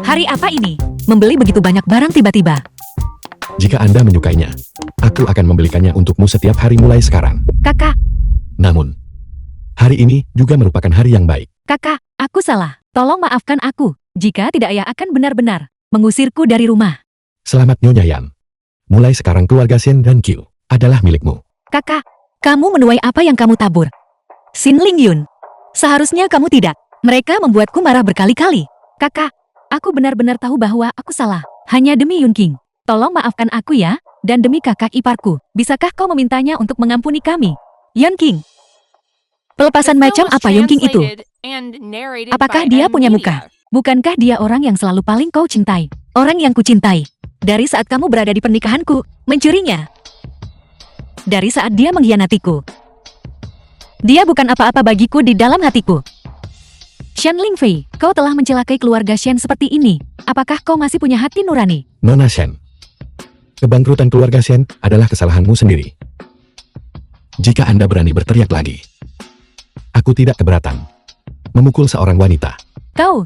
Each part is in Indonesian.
Hari apa ini? Membeli begitu banyak barang tiba-tiba. Jika Anda menyukainya, aku akan membelikannya untukmu setiap hari mulai sekarang. Kakak, Namun, hari ini juga merupakan hari yang baik. kakak, aku salah. Tolong maafkan aku. Jika tidak, ayah akan benar-benar mengusirku dari rumah. Selamat Nyonya Yan. Mulai sekarang keluarga Shen dan Qiu adalah milikmu. Kakak, kamu menuai apa yang kamu tabur? Xin Ling Yun, seharusnya kamu tidak. Mereka membuatku marah berkali-kali. Kakak, aku benar-benar tahu bahwa aku salah. Hanya demi Yun King. Tolong maafkan aku ya, dan demi kakak iparku. Bisakah kau memintanya untuk mengampuni kami? Yun King. Pelepasan macam apa Yun King itu? Apakah dia punya muka? Bukankah dia orang yang selalu paling kau cintai? Orang yang kucintai. Dari saat kamu berada di pernikahanku, mencurinya. Dari saat dia mengkhianatiku. Dia bukan apa-apa bagiku di dalam hatiku. Shen Lingfei, kau telah mencelakai keluarga Shen seperti ini. Apakah kau masih punya hati nurani? Nona Shen. Kebangkrutan keluarga Shen adalah kesalahanmu sendiri. Jika Anda berani berteriak lagi, aku tidak keberatan memukul seorang wanita. Kau.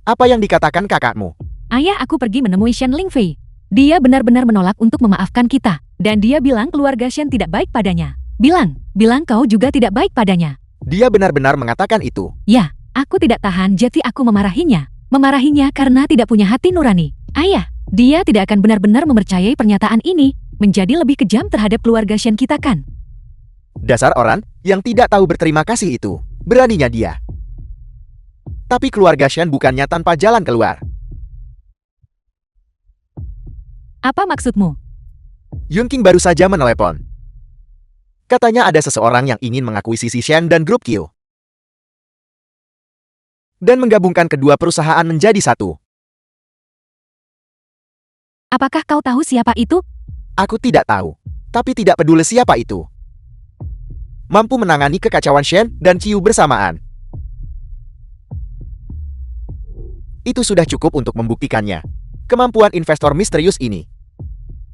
Apa yang dikatakan kakakmu? Ayah aku pergi menemui Shen Lingfei. Dia benar-benar menolak untuk memaafkan kita. Dan dia bilang keluarga Shen tidak baik padanya. Bilang kau juga tidak baik padanya. Dia benar-benar mengatakan itu. Ya, aku tidak tahan jadi aku memarahinya. Memarahinya karena tidak punya hati nurani. Ayah, dia tidak akan benar-benar mempercayai pernyataan ini. Menjadi lebih kejam terhadap keluarga Shen kita kan? Dasar orang yang tidak tahu berterima kasih itu. Beraninya dia. Tapi keluarga Shen bukannya tanpa jalan keluar. Apa maksudmu? Yun King baru saja menelepon. Katanya ada seseorang yang ingin mengakuisisi Shen dan grup Qiu. Dan menggabungkan kedua perusahaan menjadi satu. Apakah kau tahu siapa itu? Aku tidak tahu. Tapi tidak peduli siapa itu. Mampu menangani kekacauan Shen dan Qiu bersamaan. Itu sudah cukup untuk membuktikannya. Kemampuan investor misterius ini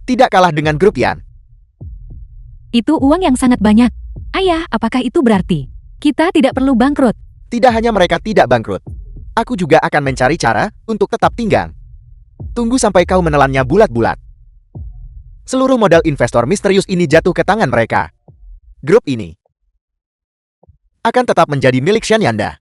tidak kalah dengan grup Yan. Itu uang yang sangat banyak. Ayah, apakah itu berarti kita tidak perlu bangkrut? Tidak hanya mereka tidak bangkrut. Aku juga akan mencari cara untuk tetap tinggal. Tunggu sampai kau menelannya bulat-bulat. Seluruh modal investor misterius ini jatuh ke tangan mereka. Grup ini akan tetap menjadi milik Shen Yanda.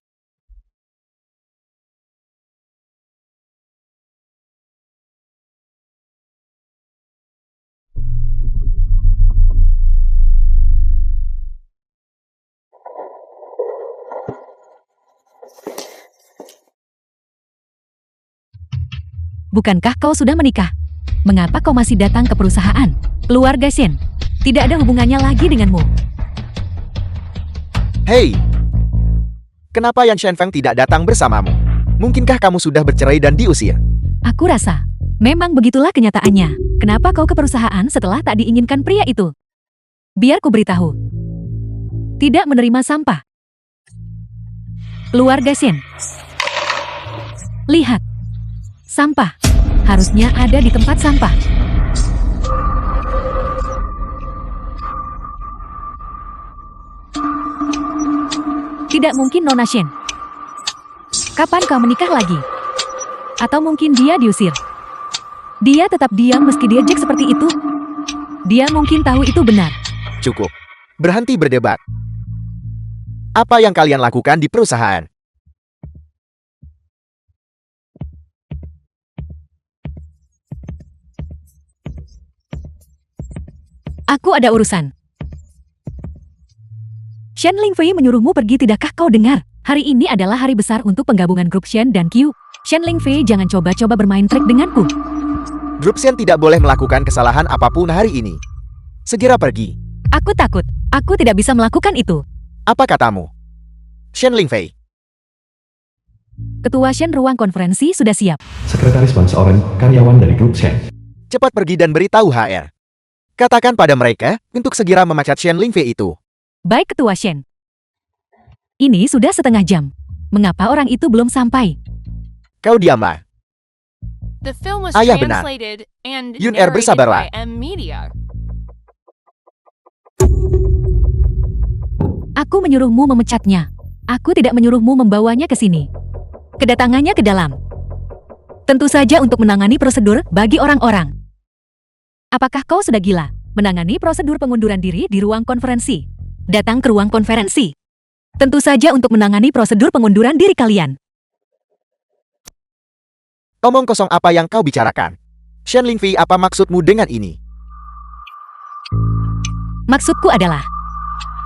Bukankah kau sudah menikah? Mengapa kau masih datang ke perusahaan? Keluarga Shen tidak ada hubungannya lagi denganmu. Hei! Kenapa Yan Shenfeng tidak datang bersamamu? Mungkinkah kamu sudah bercerai dan diusir? Aku rasa memang begitulah kenyataannya. Kenapa kau ke perusahaan setelah tak diinginkan pria itu? Biar ku beritahu. Tidak menerima sampah. Keluarga Shen. Lihat. Sampah. Harusnya ada di tempat sampah. Tidak mungkin Nona Shen. Kapan kau menikah lagi? Atau mungkin dia diusir? Dia tetap diam meski diejek seperti itu. Dia mungkin tahu itu benar. Cukup. Berhenti berdebat. Apa yang kalian lakukan di perusahaan? Aku ada urusan. Shen Lingfei menyuruhmu pergi, tidakkah kau dengar? Hari ini adalah hari besar untuk penggabungan grup Shen dan Qiu. Shen Lingfei, jangan coba-coba bermain trik denganku. Grup Shen tidak boleh melakukan kesalahan apapun hari ini. Segera pergi. Aku takut. Aku tidak bisa melakukan itu. Apa katamu? Shen Lingfei. Ketua Shen ruang konferensi sudah siap. Sekretaris Wang seorang karyawan dari grup Shen. Cepat pergi dan beritahu HR. Katakan pada mereka untuk segera memecat Shen Lingfei itu. Baik, Ketua Shen. Ini sudah setengah jam. Mengapa orang itu belum sampai? Kau diamlah. The film was Ayah benar. translated and Yun Er, narrated bersabarlah. by M Media. Aku menyuruhmu memecatnya. Aku tidak menyuruhmu membawanya ke sini. Kedatangannya ke dalam. Tentu saja untuk menangani prosedur bagi orang-orang. Apakah kau sudah gila? Menangani prosedur pengunduran diri di ruang konferensi. Datang ke ruang konferensi. Tentu saja untuk menangani prosedur pengunduran diri kalian. Omong kosong apa yang kau bicarakan? Shen Lingfei, apa maksudmu dengan ini? Maksudku adalah,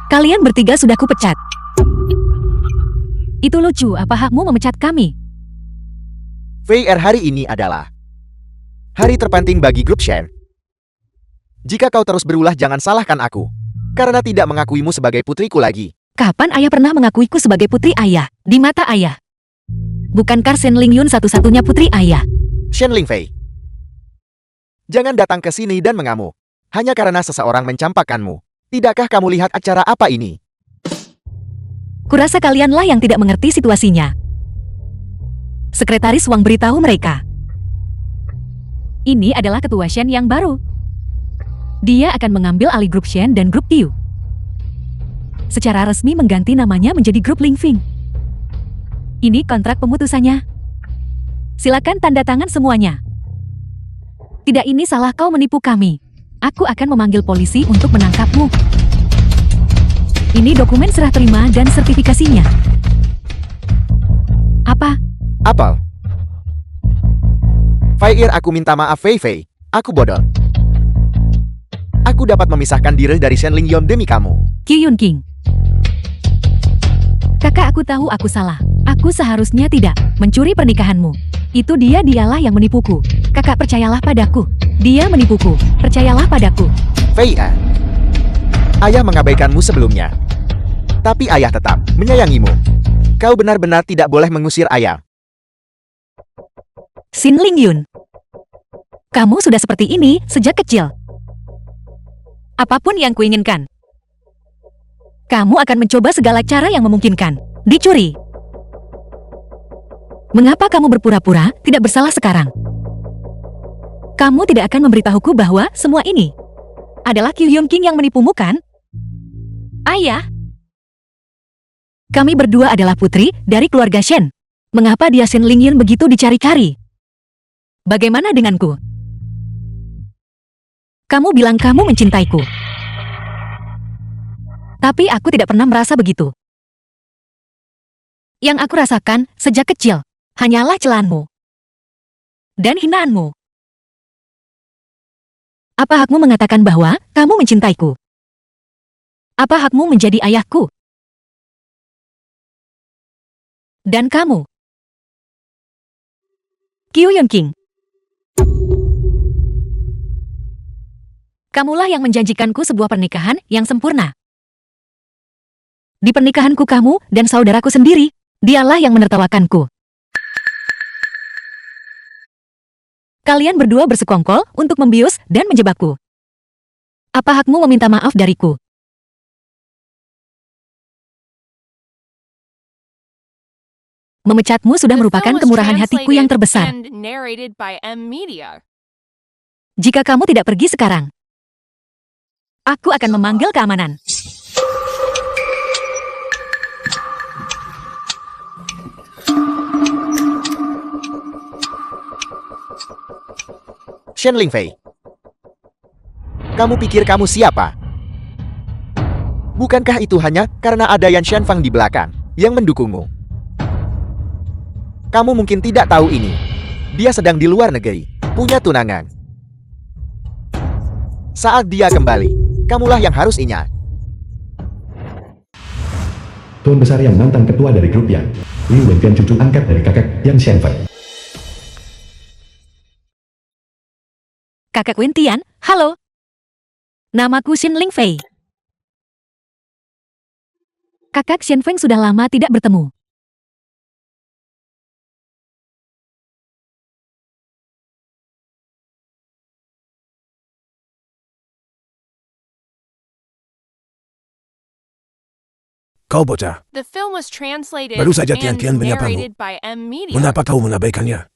kalian bertiga sudah kupecat. Itu lucu, apa hakmu memecat kami? Fei Er, hari ini adalah hari terpenting bagi grup Shen. Jika kau terus berulah, jangan salahkan aku. Karena tidak mengakuimu sebagai putriku lagi. Kapan ayah pernah mengakuiku sebagai putri ayah? Di mata ayah. Bukankah Shen Lingyun satu-satunya putri ayah? Shen Lingfei, jangan datang ke sini dan mengamuk. Hanya karena seseorang mencampakkanmu. Tidakkah kamu lihat acara apa ini? Kurasa kalianlah yang tidak mengerti situasinya. Sekretaris Wang beritahu mereka. Ini adalah ketua Shen yang baru. Dia akan mengambil alih grup Shen dan grup Qiu. Secara resmi mengganti namanya menjadi grup Lingfing. Ini kontrak pemutusannya. Silakan tanda tangan semuanya. Tidak, ini salah, kau menipu kami. Aku akan memanggil polisi untuk menangkapmu. Ini dokumen serah terima dan sertifikasinya. Apa? Apel. Fei Er, aku minta maaf Fei Fei. Aku bodoh. Aku dapat memisahkan diri dari Shen Lingyun demi kamu. Qi Yunqing. Kakak, aku tahu aku salah. Aku seharusnya tidak mencuri pernikahanmu. Itu dialah yang menipuku. Kakak, percayalah padaku. Dia menipuku. Percayalah padaku. Fei Er, ayah mengabaikanmu sebelumnya. Tapi ayah tetap menyayangimu. Kau benar-benar tidak boleh mengusir ayah. Shin Lingyun. Kamu sudah seperti ini sejak kecil. Apapun yang kuinginkan. Kamu akan mencoba segala cara yang memungkinkan. Dicuri. Mengapa kamu berpura-pura tidak bersalah sekarang? Kamu tidak akan memberitahuku bahwa semua ini adalah Qi Yunqing yang menipumu, kan? Ayah. Kami berdua adalah putri dari keluarga Shen. Mengapa dia Shin Lingyun begitu dicari-cari? Bagaimana denganku? Kamu bilang kamu mencintaiku. Tapi aku tidak pernah merasa begitu. Yang aku rasakan sejak kecil hanyalah celahanmu dan hinaanmu. Apa hakmu mengatakan bahwa kamu mencintaiku? Apa hakmu menjadi ayahku? Dan kamu? Qi Yunqing. Kamulah yang menjanjikanku sebuah pernikahan yang sempurna. Di pernikahanku kamu dan saudaraku sendiri, dialah yang menertawakanku. Kalian berdua bersekongkol untuk membius dan menjebakku. Apa hakmu meminta maaf dariku? Memecatmu sudah The merupakan film was kemurahan hatiku yang terbesar. translated and narrated by M Media. Jika kamu tidak pergi sekarang, aku akan memanggil keamanan. Shen Lingfei, kamu pikir kamu siapa? Bukankah itu hanya karena ada Yan Shenfang di belakang yang mendukungmu? Kamu mungkin tidak tahu ini. Dia sedang di luar negeri, punya tunangan. Saat dia kembali, kamulah yang harus ingat. Tuan besar yang mantan ketua dari grup Yang, Liu Wentian, cucu angkat dari kakak Yang Shenfei. Kakak Wentian, halo. Namaku Shin Lingfei. Kakak Shenfeng sudah lama tidak bertemu. Kau bocah, The film was translated Baru saja and Tian-Tian menyapamu. narrated by M Media. mengapa kau mengabaikannya?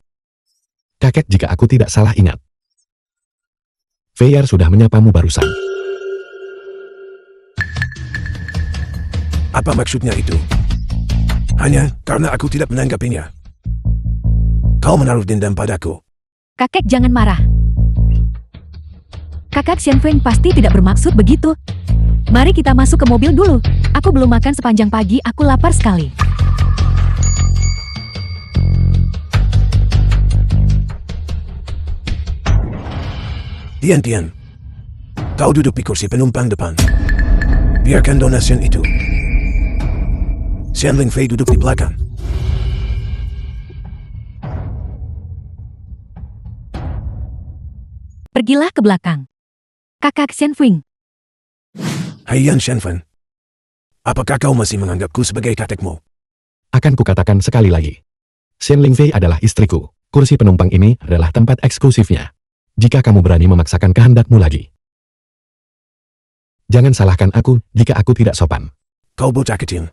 Kakek jika aku tidak salah ingat. Feyar sudah menyapamu barusan. Apa maksudnya itu? Hanya karena aku tidak menanggapinya. Kau menaruh dendam padaku. Kakek jangan marah. Kakak Xianfeng pasti tidak bermaksud begitu. Mari kita masuk ke mobil dulu. Aku belum makan sepanjang pagi, aku lapar sekali. Tian. Kau duduk di kursi penumpang depan. Biarkan donation itu. Xian Lingfei duduk di belakang. Pergilah ke belakang. Kakak Xianfeng. Hai Yan Shenfen. Apakah kau masih menganggapku sebagai kakekmu? Akan kukatakan sekali lagi. Xian Lingfei adalah istriku. Kursi penumpang ini adalah tempat eksklusifnya. Jika kamu berani memaksakan kehendakmu lagi. Jangan salahkan aku jika aku tidak sopan. Kau bocah kecil.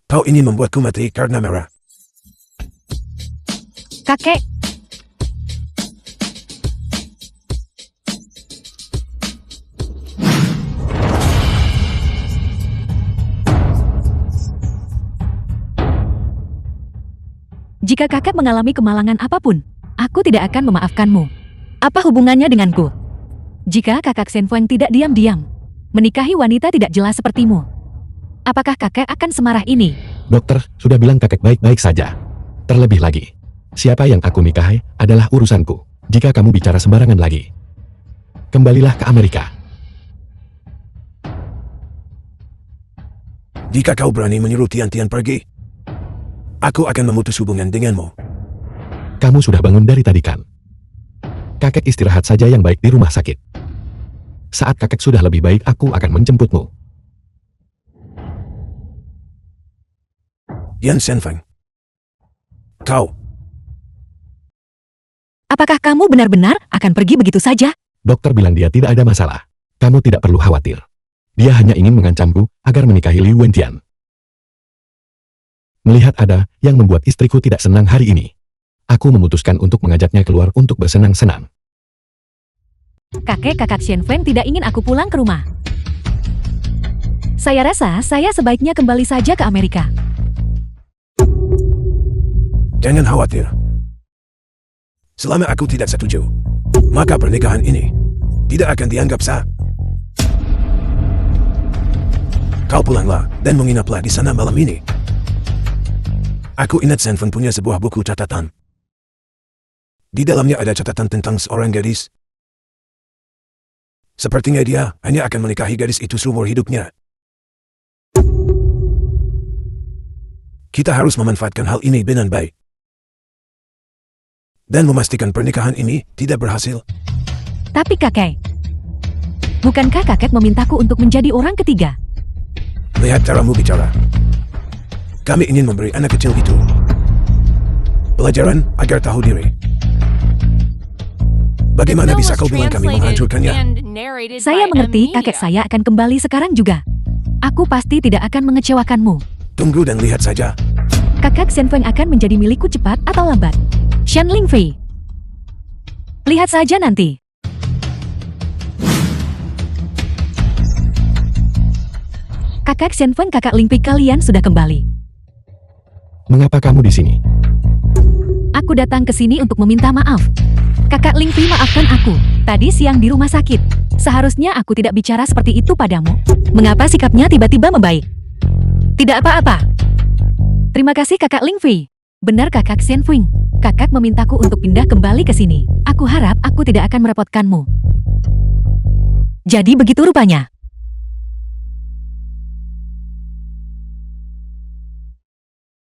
Kau ingin membuatku mati karena marah. Kakek, jika kakek mengalami kemalangan apapun, aku tidak akan memaafkanmu. Apa hubungannya denganku? Jika kakak Xianfeng tidak diam-diam, menikahi wanita tidak jelas sepertimu, apakah kakek akan semarah ini? Dokter sudah bilang kakek baik-baik saja. Terlebih lagi, siapa yang aku nikahi adalah urusanku. Jika kamu bicara sembarangan lagi, kembalilah ke Amerika. Jika kau berani menyuruh Tian pergi, aku akan memutus hubungan denganmu. Kamu sudah bangun dari tadi kan? Kakek istirahat saja yang baik di rumah sakit. Saat kakek sudah lebih baik, aku akan menjemputmu. Yan Shenfeng. Kau. Apakah kamu benar-benar akan pergi begitu saja? Dokter bilang dia tidak ada masalah. Kamu tidak perlu khawatir. Dia hanya ingin mengancamku agar menikahi Liu Wentian. Melihat ada yang membuat istriku tidak senang hari ini, aku memutuskan untuk mengajaknya keluar untuk bersenang-senang. Kakak Xianfeng tidak ingin aku pulang ke rumah. Saya rasa saya sebaiknya kembali saja ke Amerika. Jangan khawatir. Selama aku tidak setuju, maka pernikahan ini tidak akan dianggap sah. Kau pulanglah dan menginaplah di sana malam ini. Aku ingat Shenfeng punya sebuah buku catatan. Di dalamnya ada catatan tentang seorang gadis. Sepertinya dia hanya akan menikahi gadis itu seumur hidupnya. Kita harus memanfaatkan hal ini dengan baik. Dan memastikan pernikahan ini tidak berhasil. Tapi kakek, bukankah kakek memintaku untuk menjadi orang ketiga? Lihat caramu bicara. Kami ingin memberi anak kecil itu pelajaran agar tahu diri. Bagaimana bisa kau bilang kami menghancurkannya? Saya mengerti kakek saya akan kembali sekarang juga. Aku pasti tidak akan mengecewakanmu. Tunggu dan lihat saja. Kakak Xianfeng akan menjadi milikku cepat atau lambat. Xian Lingfei. Lihat saja nanti. Kakak Xianfeng, kakak Lingfei, kalian sudah kembali. Mengapa kamu di sini? Aku datang ke sini untuk meminta maaf. Kakak Lingfei, maafkan aku. Tadi siang di rumah sakit. Seharusnya aku tidak bicara seperti itu padamu. Mengapa sikapnya tiba-tiba membaik? Tidak apa-apa. Terima kasih kakak Lingfei. Benar kakak Xianfeng. Kakak memintaku untuk pindah kembali ke sini. Aku harap aku tidak akan merepotkanmu. Jadi begitu rupanya.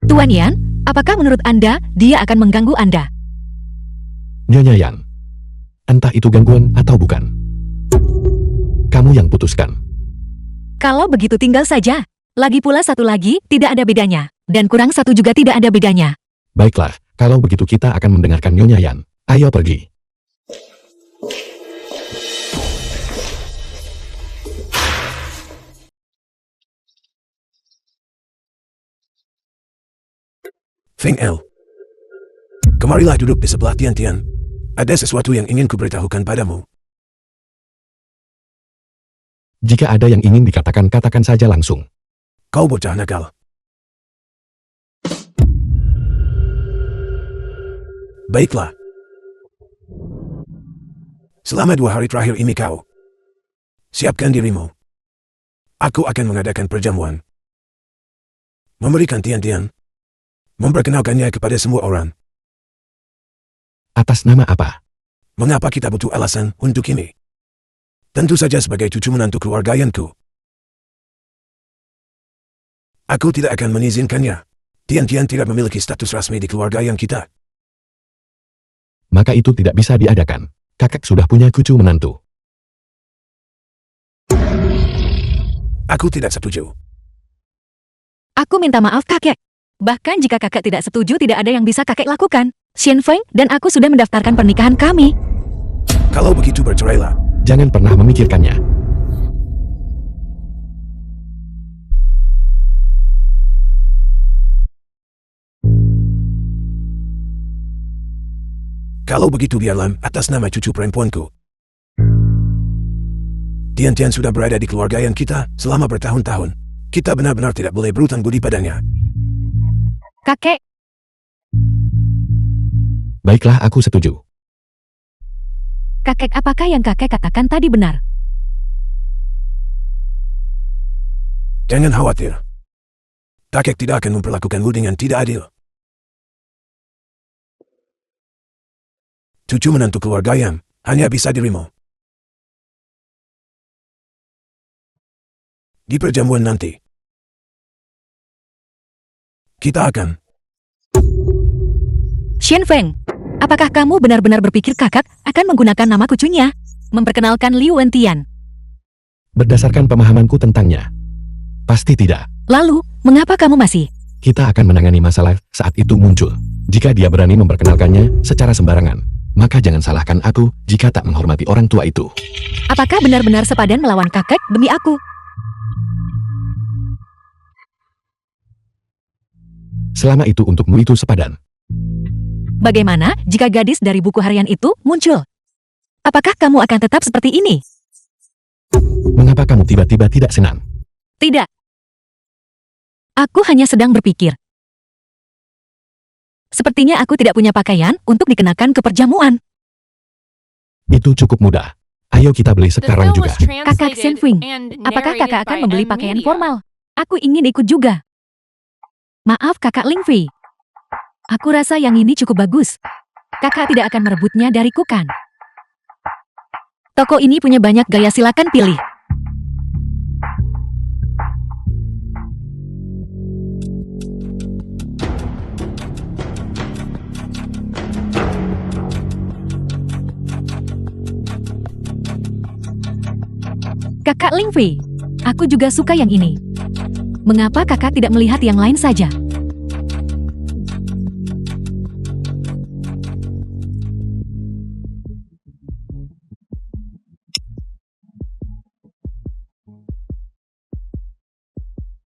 Tuan Yan, apakah menurut Anda dia akan mengganggu Anda? Nyonya Yan. Entah itu gangguan atau bukan. Kamu yang putuskan. Kalau begitu tinggal saja. Lagi pula satu lagi tidak ada bedanya. Dan kurang satu juga tidak ada bedanya. Baiklah, kalau begitu kita akan mendengarkan Nyonya Yan. Ayo pergi. Feng El. Kemarilah duduk di sebelah Tian Tian. Ada sesuatu yang ingin kuberitahukan padamu. Jika ada yang ingin dikatakan, katakan saja langsung. Kau bocah nakal. Baiklah. Selama 2 hari terakhir ini kau siapkan dirimu. Aku akan mengadakan perjamuan. Memberikan Tian Tian. Memperkenalkannya kepada semua orang. Atas nama apa? Mengapa kita butuh alasan untuk ini? Tentu saja sebagai cucu menantu keluargaanku. Aku tidak akan mengizinkannya. Tian Tian tidak memiliki status rasmi di keluargaan kita. Maka itu tidak bisa diadakan. Kakak sudah punya cucu menantu. Aku tidak setuju. Aku minta maaf kakek. Bahkan jika kakek tidak setuju, tidak ada yang bisa kakek lakukan. Xian Feng dan aku sudah mendaftarkan pernikahan kami. Kalau begitu bercerailah. Jangan pernah memikirkannya. Kalau begitu biarlah atas nama cucu perempuanku. Tian Tian sudah berada di keluargaan kita selama bertahun-tahun. Kita benar-benar tidak boleh berhutang budi padanya. Kakek, Baiklah, aku setuju. kakek apakah yang kakek katakan tadi benar? Jangan khawatir. Kakek tidak akan memperlakukanmu dengan tidak adil. Cucu menantu keluargaan hanya bisa dirimu. Di perjamuan nanti, kita akan... Xian Feng, apakah kamu benar-benar berpikir kakak akan menggunakan nama cucunya? Memperkenalkan Liu Wentian. Berdasarkan pemahamanku tentangnya, pasti tidak. Lalu, mengapa kamu masih? Kita akan menangani masalah saat itu muncul. Jika dia berani memperkenalkannya secara sembarangan, maka jangan salahkan aku jika tak menghormati orang tua itu. Apakah benar-benar sepadan melawan kakek demi aku? Selama itu untukmu itu sepadan. Bagaimana jika gadis dari buku harian itu muncul? Apakah kamu akan tetap seperti ini? Mengapa kamu tiba-tiba tidak senang? Tidak. Aku hanya sedang berpikir. Sepertinya aku tidak punya pakaian untuk dikenakan ke perjamuan. Itu cukup mudah. Ayo kita beli The sekarang film juga. was Kakak Xian translated Feng, and apakah kakak narrated akan by membeli M pakaian Media. formal? Aku ingin ikut juga. Maaf kakak Ling Fei. Aku rasa yang ini cukup bagus. Kakak tidak akan merebutnya dariku kan? Toko ini punya banyak gaya, silakan pilih. Kakak Ling Fei, aku juga suka yang ini. Mengapa kakak tidak melihat yang lain saja?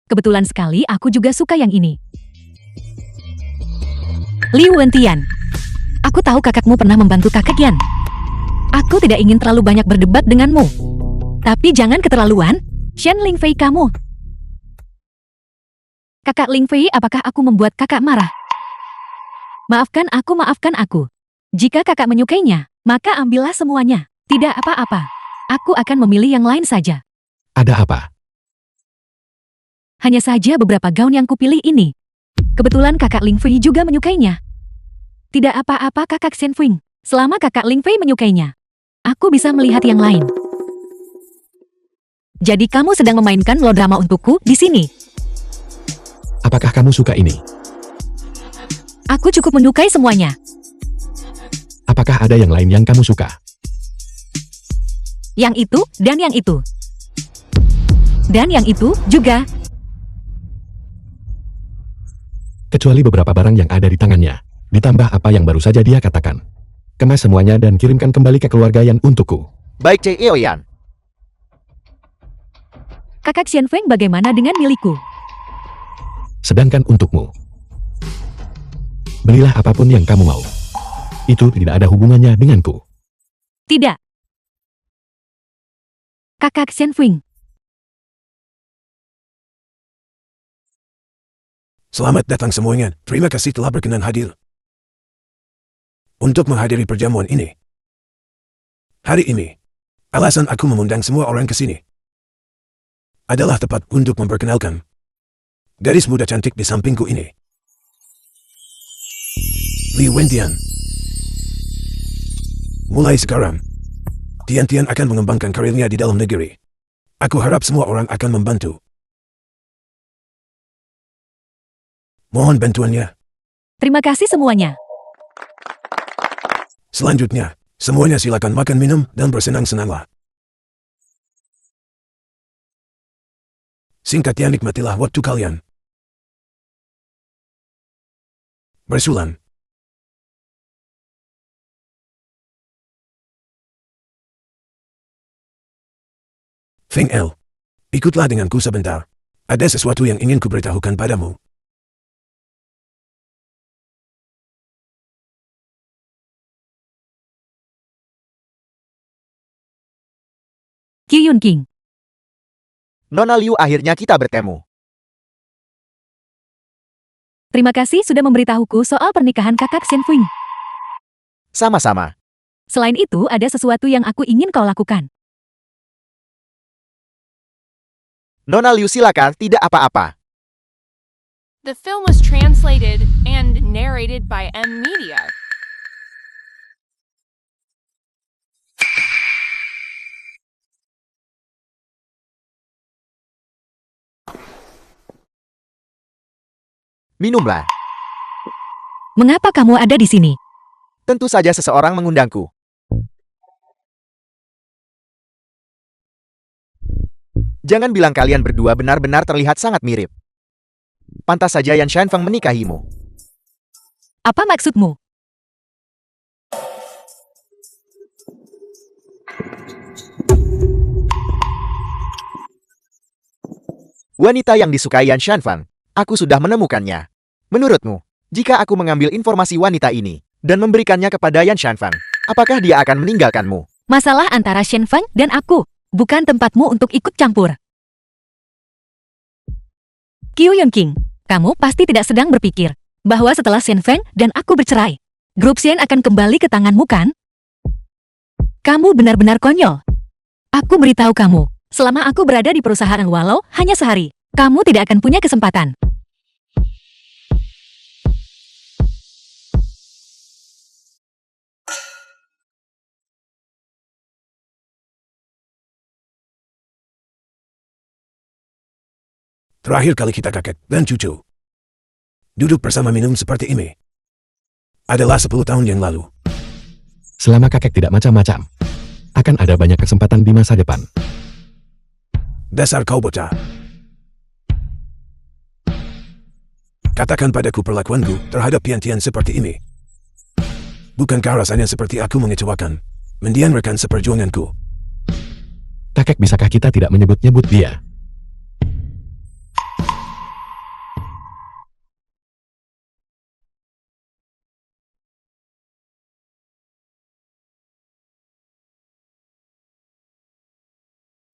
Kebetulan sekali aku juga suka yang ini. Liu Wentian, aku tahu kakakmu pernah membantu kakek Yan. Aku tidak ingin terlalu banyak berdebat denganmu. Tapi jangan keterlaluan, Xian Ling Fei kamu. Kakak Ling Fei, apakah aku membuat kakak marah? Maafkan aku. Jika kakak menyukainya, maka ambillah semuanya. Tidak apa-apa. Aku akan memilih yang lain saja. Ada apa? Hanya saja beberapa gaun yang kupilih ini. Kebetulan kakak Ling Fei juga menyukainya. Tidak apa-apa kakak Xian Feng. Selama kakak Ling Fei menyukainya, aku bisa melihat yang lain. Jadi kamu sedang memainkan melodrama untukku di sini. Apakah kamu suka ini? Aku cukup menyukai semuanya. Apakah ada yang lain yang kamu suka? Yang itu dan yang itu. Dan yang itu juga. Kecuali beberapa barang yang ada di tangannya. Ditambah apa yang baru saja dia katakan. Kemas semuanya dan kirimkan kembali ke keluarga Yan untukku. Baik Cei Eoyan. Kakak Xian Feng, bagaimana dengan milikku? Sedangkan untukmu, belilah apapun yang kamu mau. Itu tidak ada hubungannya denganku. Tidak. Kakak Shen Feng. Selamat datang semuanya. Terima kasih telah berkenan hadir untuk menghadiri perjamuan ini. Hari ini, alasan aku mengundang semua orang ke sini adalah tepat untuk memperkenalkan gadis muda cantik di sampingku ini. Li Wendian. Mulai sekarang, Tian akan mengembangkan karirnya di dalam negeri. Aku harap semua orang akan membantu. Mohon bantuannya. Terima kasih semuanya. Selanjutnya, semuanya silakan makan minum dan bersenang-senanglah. Singkatnya nikmatilah waktu kalian. Bersulan. Feng El, ikutlah denganku sebentar. Ada sesuatu yang ingin kuberitahukan padamu. Qi Yunqing. Nona Liu, akhirnya kita bertemu. Terima kasih sudah memberitahuku soal pernikahan kakak Shen Feng. Sama-sama. Selain itu, ada sesuatu yang aku ingin kau lakukan. Nona Liu, silakan, tidak apa-apa. The film was translated and narrated by M Media. Minumlah. Mengapa kamu ada di sini? Tentu saja seseorang mengundangku. Jangan bilang kalian berdua benar-benar terlihat sangat mirip. Pantas saja Yan Shanfeng menikahimu. Apa maksudmu? Wanita yang disukai Yan Shanfeng. Aku sudah menemukannya. Menurutmu, jika aku mengambil informasi wanita ini dan memberikannya kepada Yan Shanfeng, apakah dia akan meninggalkanmu? Masalah antara Shen Feng dan aku, bukan tempatmu untuk ikut campur. Qi Yunqing, kamu pasti tidak sedang berpikir bahwa setelah Shen Feng dan aku bercerai, grup Shen akan kembali ke tanganmu kan? Kamu benar-benar konyol. Aku beritahu kamu, selama aku berada di perusahaan walau hanya sehari, kamu tidak akan punya kesempatan. Terakhir kali kita kakek dan cucu duduk bersama minum seperti ini adalah 10 tahun yang lalu. Selama kakek tidak macam-macam, akan ada banyak kesempatan di masa depan. Dasar kau bocah. Katakan padaku perlakuanku terhadap Tian seperti ini. Bukankah rasanya seperti aku mengecewakan mendiang rekan seperjuanganku? Kakek, bisakah kita tidak menyebut-nyebut dia?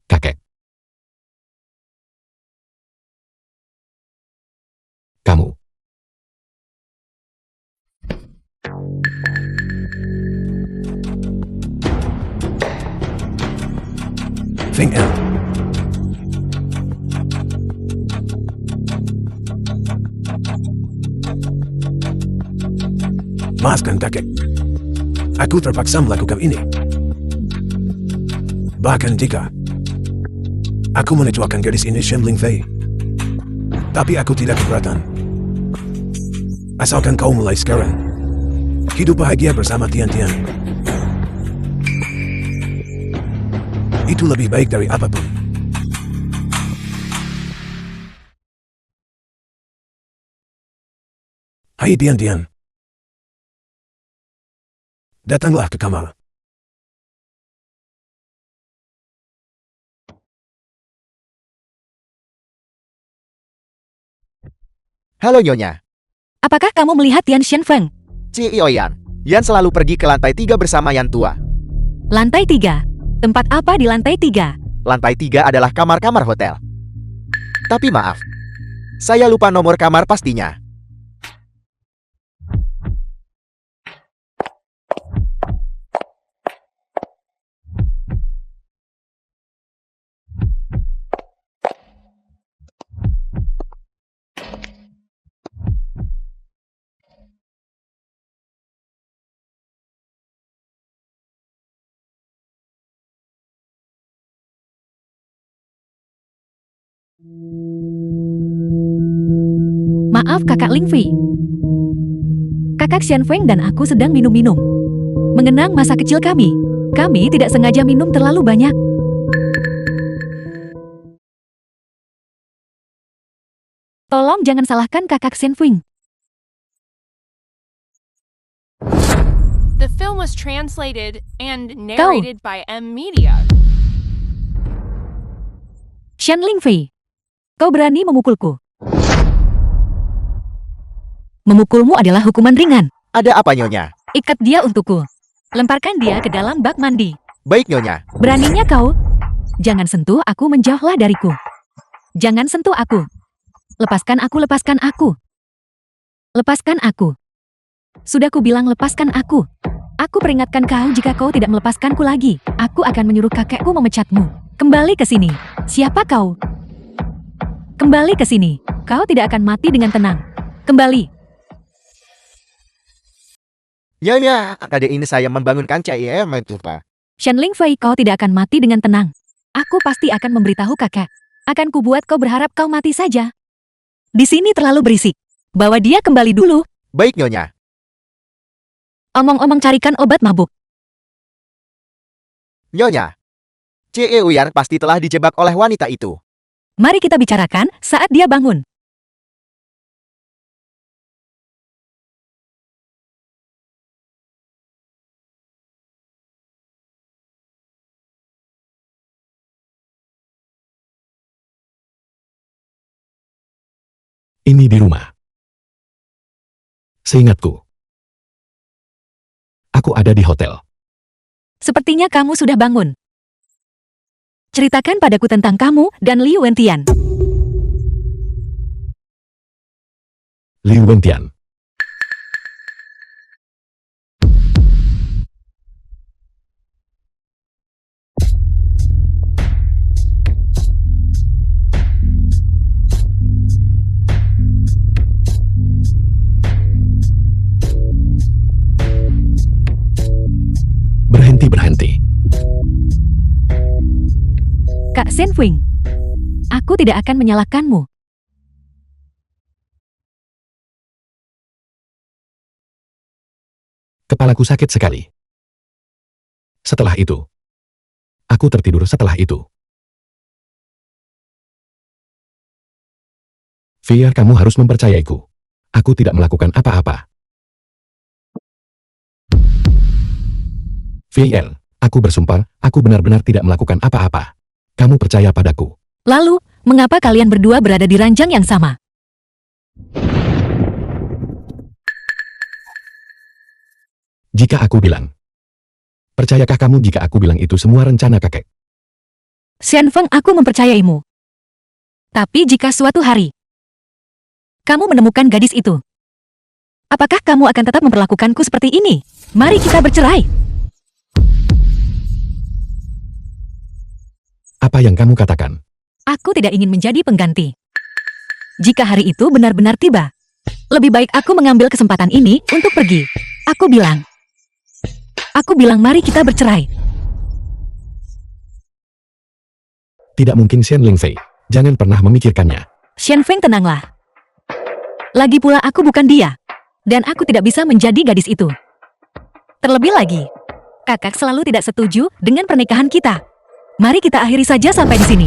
Kakek. Kamu. Feng El. Maafkan kakek. Aku terpaksa melakukan ini. Bahkan jika aku mengecuakan gadis ini Shen Lingfei. Tapi aku tidak keberatan. Asalkan kau mulai sekarang hidup bahagia bersama Tian. Itu lebih baik dari apapun. Hai Tian. Datanglah ke kamar. Halo Nyonya, Apakah kamu melihat Tian Shen Feng? Ci Ioyan. Yan selalu pergi ke lantai 3 bersama Yan tua. Lantai 3. Tempat apa di lantai 3? Lantai 3 adalah kamar-kamar hotel. Tapi maaf, saya lupa nomor kamar pastinya. Maaf kakak Ling Fei. Kakak Xian Feng dan aku sedang minum-minum. Mengenang masa kecil kami. Kami tidak sengaja minum terlalu banyak. Tolong jangan salahkan kakak Xian Feng. The film was translated and narrated by M Media. Xian Ling Fei, kau berani memukulku. Memukulmu adalah hukuman ringan. Ada apa, Nyonya? Ikat dia untukku. Lemparkan dia ke dalam bak mandi. Baik, Nyonya. Beraninya kau? Jangan sentuh aku, menjauhlah dariku. Jangan sentuh aku. Lepaskan aku, lepaskan aku. Lepaskan aku. Sudah ku bilang lepaskan aku. Aku peringatkan kau, jika kau tidak melepaskanku lagi, aku akan menyuruh kakekku memecatmu. Kembali ke sini. Siapa kau? Kembali ke sini. Kau tidak akan mati dengan tenang. Kembali. Nyonya, tadi ini saya membangunkan CIM itu, Pak. Shen Ling Fei, kau tidak akan mati dengan tenang. Aku pasti akan memberitahu kakek. Akan kubuat kau berharap kau mati saja. Di sini terlalu berisik. Bawa dia kembali dulu. Baik, Nyonya. Omong-omong, carikan obat mabuk. Nyonya, C.E. Uyan pasti telah dijebak oleh wanita itu. Mari kita bicarakan saat dia bangun. Ini di rumah. Seingatku, aku ada di hotel. Sepertinya kamu sudah bangun. Ceritakan padaku tentang kamu dan Liu Wentian. Liu Wentian. Berhenti. Kak Sen Feng, aku tidak akan menyalahkanmu. Kepalaku sakit sekali. Setelah itu, aku tertidur setelah itu. Fia, kamu harus mempercayaiku. Aku tidak melakukan apa-apa. Fia, aku bersumpah, aku benar-benar tidak melakukan apa-apa. Kamu percaya padaku. Lalu, mengapa kalian berdua berada di ranjang yang sama? Jika aku bilang, percayakah kamu jika aku bilang itu semua rencana kakek? Xian Feng, aku mempercayaimu. Tapi jika suatu hari kamu menemukan gadis itu, apakah kamu akan tetap memperlakukanku seperti ini? Mari kita bercerai. Apa yang kamu katakan? Aku tidak ingin menjadi pengganti. Jika hari itu benar-benar tiba, lebih baik aku mengambil kesempatan ini untuk pergi. Aku bilang mari kita bercerai. Tidak mungkin, Xian Ling Fei. Jangan pernah memikirkannya. Xian Feng, tenanglah. Lagi pula aku bukan dia. Dan aku tidak bisa menjadi gadis itu. Terlebih lagi, kakak selalu tidak setuju dengan pernikahan kita. Mari kita akhiri saja sampai di sini.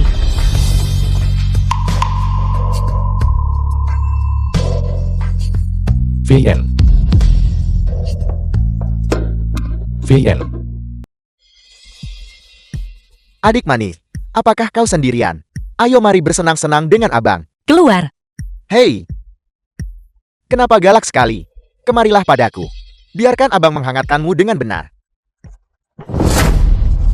VL. Adik manis, apakah kau sendirian? Ayo mari bersenang-senang dengan abang. Keluar. Hei! Kenapa galak sekali? Kemarilah padaku. Biarkan abang menghangatkanmu dengan benar.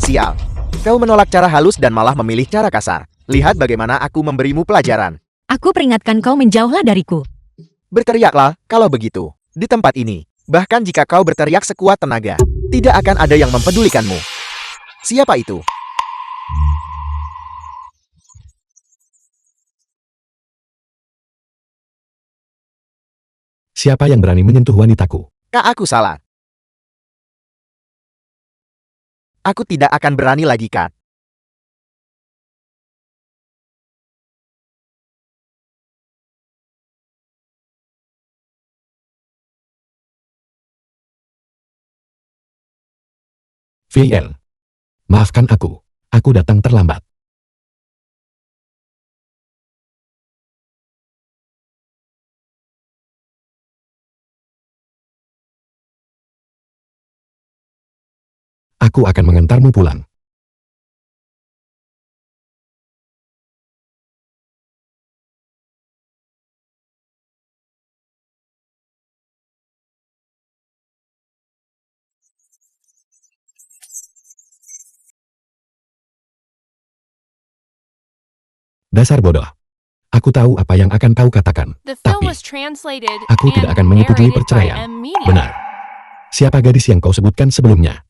Sial. Kau menolak cara halus dan malah memilih cara kasar. Lihat bagaimana aku memberimu pelajaran. Aku peringatkan kau menjauhlah dariku. Berteriaklah kalau begitu. Di tempat ini, bahkan jika kau berteriak sekuat tenaga, tidak akan ada yang mempedulikanmu. Siapa itu? Siapa yang berani menyentuh wanitaku? Kak, aku salah. Aku tidak akan berani lagi, Kak. VL. Maafkan aku. Aku datang terlambat. Aku akan mengantarmu pulang. Dasar bodoh. Aku tahu apa yang akan kau katakan. The film Tapi, was translated aku and tidak akan menyetujui narrated by perceraian. M Media. Benar. Siapa gadis yang kau sebutkan sebelumnya?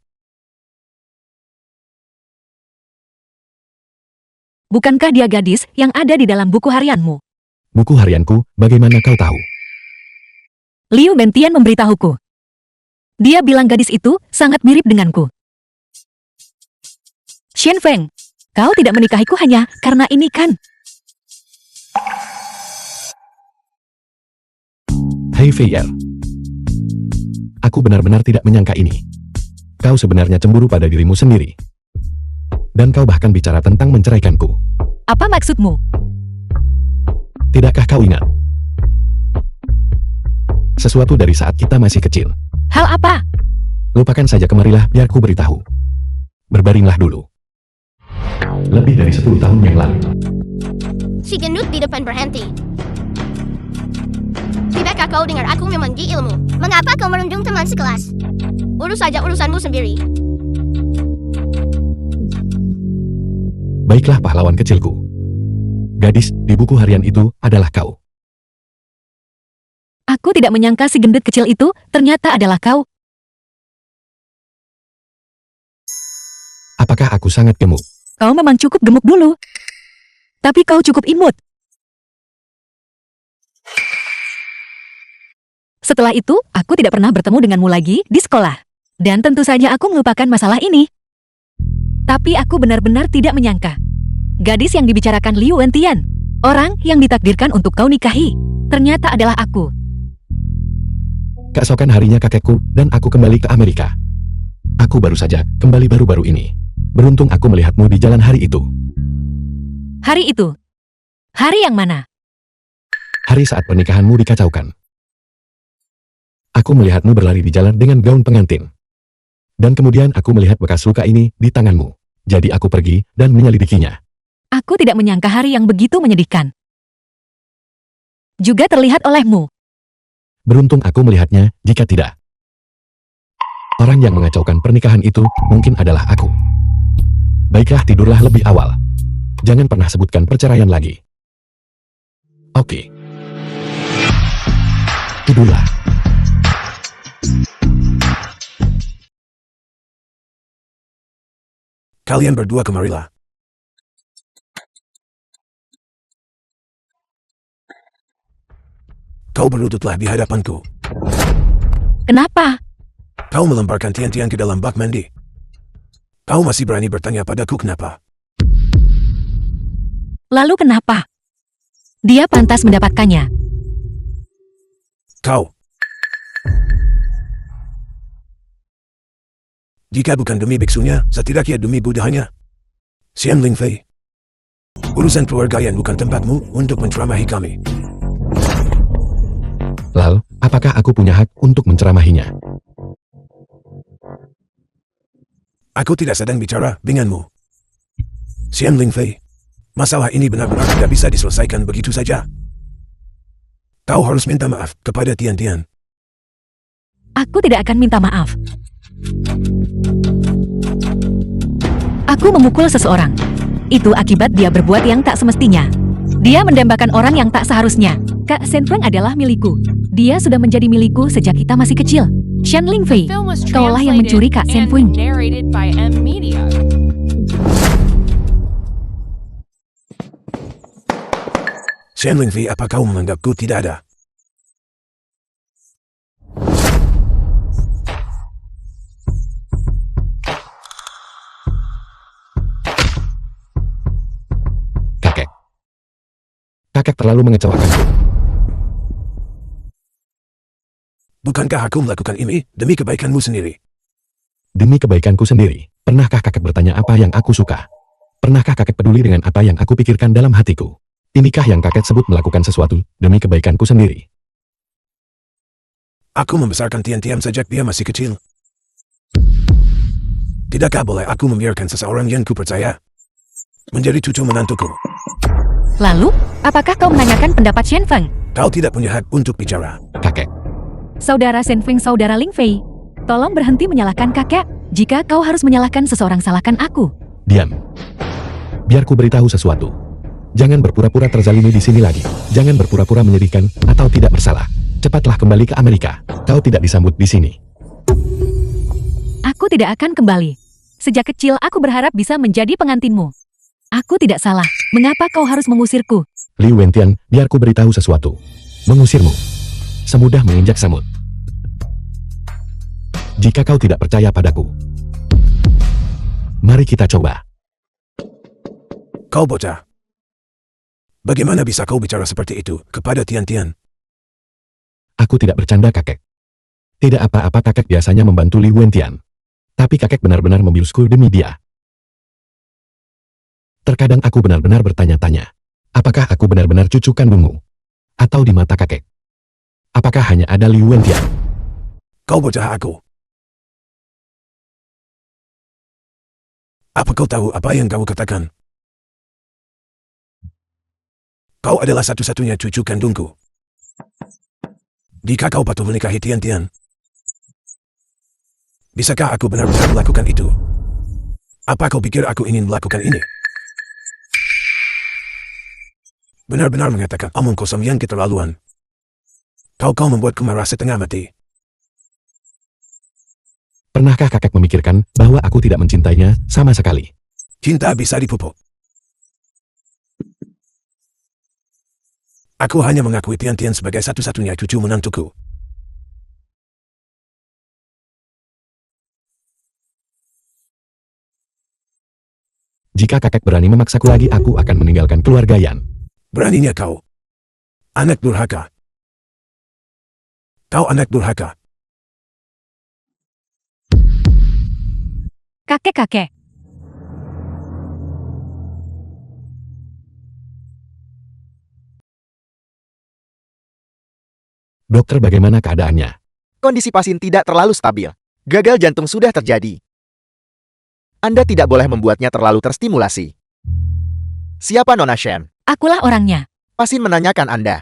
Bukankah dia gadis yang ada di dalam buku harianmu? Buku harianku, bagaimana kau tahu? Liu Bentian memberitahuku. Dia bilang gadis itu sangat mirip denganku. Xian Feng, kau tidak menikahiku hanya karena ini kan? Hei VL. Aku benar-benar tidak menyangka ini. Kau sebenarnya cemburu pada dirimu sendiri. Dan kau bahkan bicara tentang menceraikanku. Apa maksudmu? Tidakkah kau ingat? Sesuatu dari saat kita masih kecil. Hal apa? Lupakan saja, kemarilah biar ku beritahu. Berbaringlah dulu. Lebih dari 10 tahun yang lalu. Si gendut di depan berhenti. Tidakkah kau dengar aku memanggil ilmu? Mengapa kau merundung teman sekelas? Urus saja urusanmu sendiri. Baiklah pahlawan kecilku. Gadis di buku harian itu adalah kau. Aku tidak menyangka si gendut kecil itu ternyata adalah kau. Apakah aku sangat gemuk? Kau memang cukup gemuk dulu. Tapi kau cukup imut. Setelah itu, aku tidak pernah bertemu denganmu lagi di sekolah. Dan tentu saja aku melupakan masalah ini. Tapi aku benar-benar tidak menyangka. Gadis yang dibicarakan Liu Wentian, orang yang ditakdirkan untuk kau nikahi, ternyata adalah aku. Keesokan harinya kakekku dan aku kembali ke Amerika. Aku baru saja kembali baru-baru ini. Beruntung aku melihatmu di jalan hari itu. Hari itu? Hari yang mana? Hari saat pernikahanmu dikacaukan. Aku melihatmu berlari di jalan dengan gaun pengantin. Dan kemudian aku melihat bekas luka ini di tanganmu. Jadi aku pergi dan menyelidikinya. Aku tidak menyangka hari yang begitu menyedihkan. Juga terlihat olehmu. Beruntung aku melihatnya, jika tidak. Orang yang mengacaukan pernikahan itu mungkin adalah aku. Baiklah, tidurlah lebih awal. Jangan pernah sebutkan perceraian lagi. Oke. Tidurlah. Kalian berdua kemarilah. Kau berlututlah di hadapanku. Kenapa? Kau melemparkan tian-tian ke dalam bak mandi. Kau masih berani bertanya padaku kenapa? Lalu kenapa? Dia pantas mendapatkannya. Kau. Jika bukan demi biksunya, setidaknya demi budayanya. Xian Lingfei. Urusan keluargaian bukan tempatmu untuk menceramahi kami. Lalu, apakah aku punya hak untuk menceramahinya? Aku tidak sedang bicara denganmu. Xian Lingfei. Masalah ini benar-benar tidak bisa diselesaikan begitu saja. Kau harus minta maaf kepada Tian Tian. Aku tidak akan minta maaf. Aku memukul seseorang. Itu akibat dia berbuat yang tak semestinya. Dia mendambakan orang yang tak seharusnya. Kak Shenfeng adalah milikku. Dia sudah menjadi milikku sejak kita masih kecil. Shen Lingfei, Film was kaulah yang mencuri Kak translated Shenfeng. and narrated by M Media. Shen Lingfei, apa kau menganggapku tidak ada? Kakek. Kakek terlalu mengecewakanku. Bukankah aku melakukan ini demi kebaikanmu sendiri? Demi kebaikanku sendiri, pernahkah kakek bertanya apa yang aku suka? Pernahkah kakek peduli dengan apa yang aku pikirkan dalam hatiku? Inikah yang kakek sebut melakukan sesuatu demi kebaikanku sendiri? Aku membesarkan Tian-Tian sejak dia masih kecil. Tidakkah boleh aku membiarkan seseorang yang kupercaya menjadi cucu menantuku? Lalu, apakah kau menanyakan pendapat Shenfeng? Kau tidak punya hak untuk bicara. Kakek. Saudara Shenfeng, saudara Lingfei, tolong berhenti menyalahkan kakek. Jika kau harus menyalahkan seseorang, salahkan aku. Diam. Biar ku beritahu sesuatu. Jangan berpura-pura terzalimi di sini lagi. Jangan berpura-pura menyedihkan atau tidak bersalah. Cepatlah kembali ke Amerika. Kau tidak disambut di sini. Aku tidak akan kembali. Sejak kecil aku berharap bisa menjadi pengantinmu. Aku tidak salah. Mengapa kau harus mengusirku? Li Wentian, biar ku beritahu sesuatu. Mengusirmu semudah menginjak semut. Jika kau tidak percaya padaku, mari kita coba. Kau bocah. Bagaimana bisa kau bicara seperti itu kepada Tian-Tian? Aku tidak bercanda, kakek. Tidak apa-apa, kakek biasanya membantu Li Wentian. Tapi kakek benar-benar membiusku demi dia. Terkadang aku benar-benar bertanya-tanya, apakah aku benar-benar cucu kandungmu? Atau di mata kakek, apakah hanya ada Li Wentian? Kau bocah aku. Apa kau tahu apa yang kau katakan? Kau adalah satu-satunya cucu kandungku. Jika kau patuh menikahi Tian-Tian, bisakah aku benar-benar melakukan itu? Apa kau pikir aku ingin melakukan ini? Benar-benar mengatakan omong kosong yang keterlaluan. Kau membuatku marah setengah mati. Pernahkah kakek memikirkan bahwa aku tidak mencintainya sama sekali? Cinta bisa dipupuk. Aku hanya mengakui Tian-Tian sebagai satu-satunya cucu menantuku. Jika kakek berani memaksaku lagi, aku akan meninggalkan keluarga Yan. Beraninya kau. Anak durhaka. Kau anak durhaka. Kakek-kakek. Dokter, bagaimana keadaannya? Kondisi pasien tidak terlalu stabil. Gagal jantung sudah terjadi. Anda tidak boleh membuatnya terlalu terstimulasi. Siapa Nona Shen? Akulah orangnya. Pasien menanyakan Anda.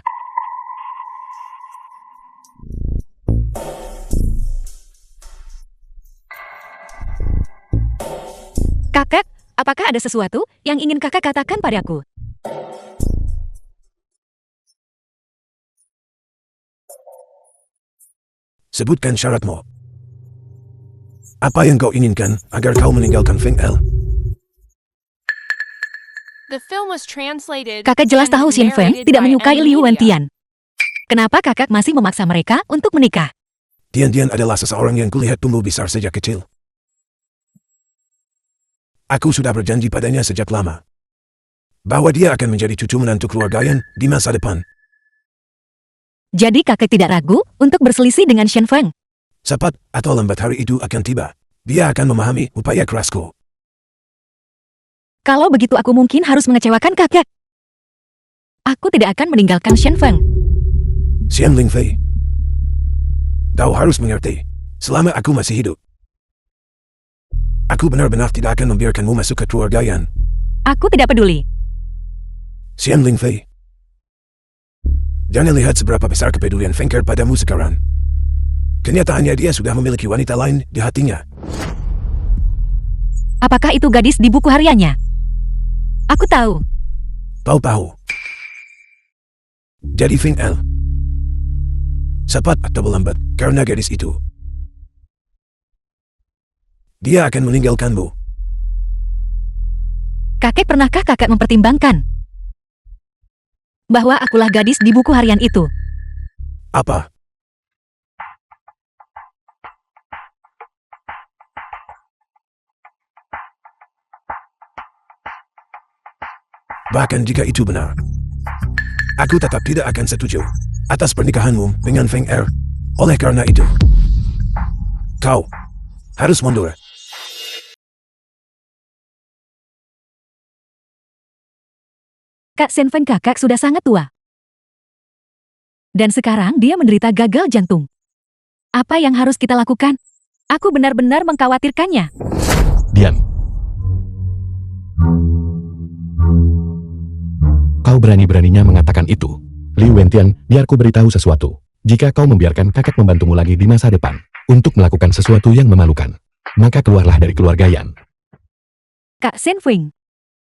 Kakek, apakah ada sesuatu yang ingin kakak katakan padaku? Sebutkan syaratmu. Apa yang kau inginkan agar kau meninggalkan Feng El? The film was translated Kakak jelas and tahu Xin Feng narrated tidak by menyukai M Liu Media. Wentian. Kenapa kakak masih memaksa mereka untuk menikah? Tian-Tian adalah seseorang yang kulihat tumbuh besar sejak kecil. Aku sudah berjanji padanya sejak lama bahwa dia akan menjadi cucu menantu keluarga Yan di masa depan. Jadi kakek tidak ragu untuk berselisih dengan Xin Feng. Cepat atau lambat hari itu akan tiba. Dia akan memahami upaya kerasku. Kalau begitu aku mungkin harus mengecewakan kakek. Aku tidak akan meninggalkan Xin Feng. Xian Lingfei, kau harus mengerti, selama aku masih hidup, aku benar-benar tidak akan membiarkanmu masuk ke keluarga Yan. Aku tidak peduli. Xian Lingfei, jangan lihat seberapa besar kepedulian Fengker padamu sekarang. Kenyataannya dia sudah memiliki wanita lain di hatinya. Apakah itu gadis di buku hariannya? Aku tahu. Tahu. Jadi Fing El. Cepat atau lambat, karena gadis itu. Dia akan meninggalkanmu. Pernahkah kakak mempertimbangkan bahwa akulah gadis di buku harian itu? Apa? Bahkan jika itu benar, aku tetap tidak akan setuju atas pernikahanmu dengan Feng Er. Oleh karena itu, kau harus mundur. Kak Senfeng kakak sudah sangat tua. Dan sekarang dia menderita gagal jantung. Apa yang harus kita lakukan? Aku benar-benar mengkhawatirkannya. Diam. Kau berani-beraninya mengatakan itu. Liu Wentian, biar ku beritahu sesuatu. Jika kau membiarkan kakek membantumu lagi di masa depan untuk melakukan sesuatu yang memalukan, maka keluarlah dari keluarga Yan. Kak Senfeng,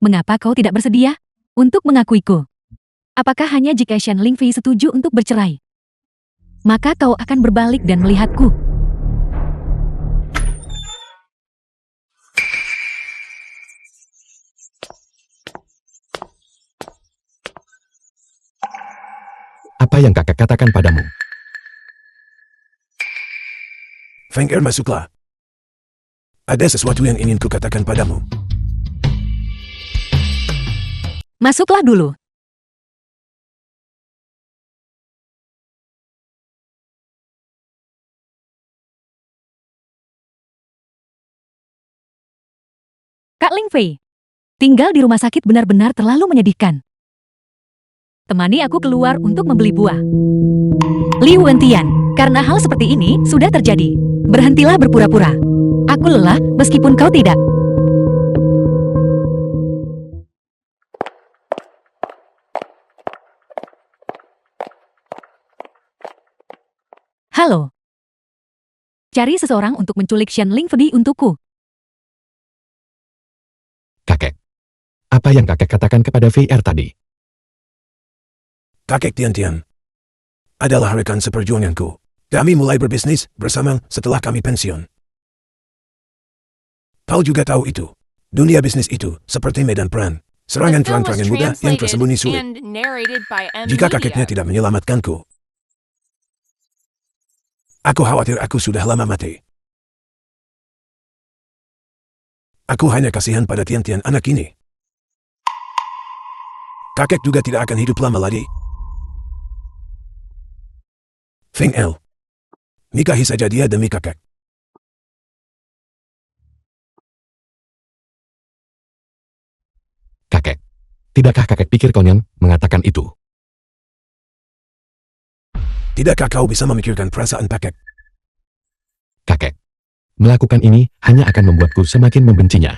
mengapa kau tidak bersedia untuk mengakuiku? Apakah hanya jika Shen Lingfei setuju untuk bercerai, maka kau akan berbalik dan melihatku? Apa yang kakek katakan padamu? Feng Er, masuklah. Ada sesuatu yang ingin ku katakan padamu. Masuklah dulu. Kak Lingfei, tinggal di rumah sakit benar-benar terlalu menyedihkan. Temani aku keluar untuk membeli buah. Liu Wentian, karena hal seperti ini sudah terjadi. Berhentilah berpura-pura. Aku lelah meskipun kau tidak. Halo. Cari seseorang untuk menculik Shen Lingfei untukku. Kakek. Apa yang kakek katakan kepada Fei Er tadi? Kakek Tian adalah rekan seperjuanganku. Kami mulai berbisnis bersama setelah kami pensiun. Kau juga tahu itu. Dunia bisnis itu seperti medan perang. Serangan The film was terang-terangan mudah yang translated tersembunyi sulit. and narrated by M. Jika Media. kakeknya tidak menyelamatkanku, aku khawatir aku sudah lama mati. Aku hanya kasihan pada Tian anak ini. Kakek juga tidak akan hidup lama lagi. Feng El, nikahi saja dia demi kakek. Kakek. Tidakkah kakek pikir konyol mengatakan itu? Tidakkah kau bisa memikirkan perasaan kakek? Kakek. Melakukan ini hanya akan membuatku semakin membencinya.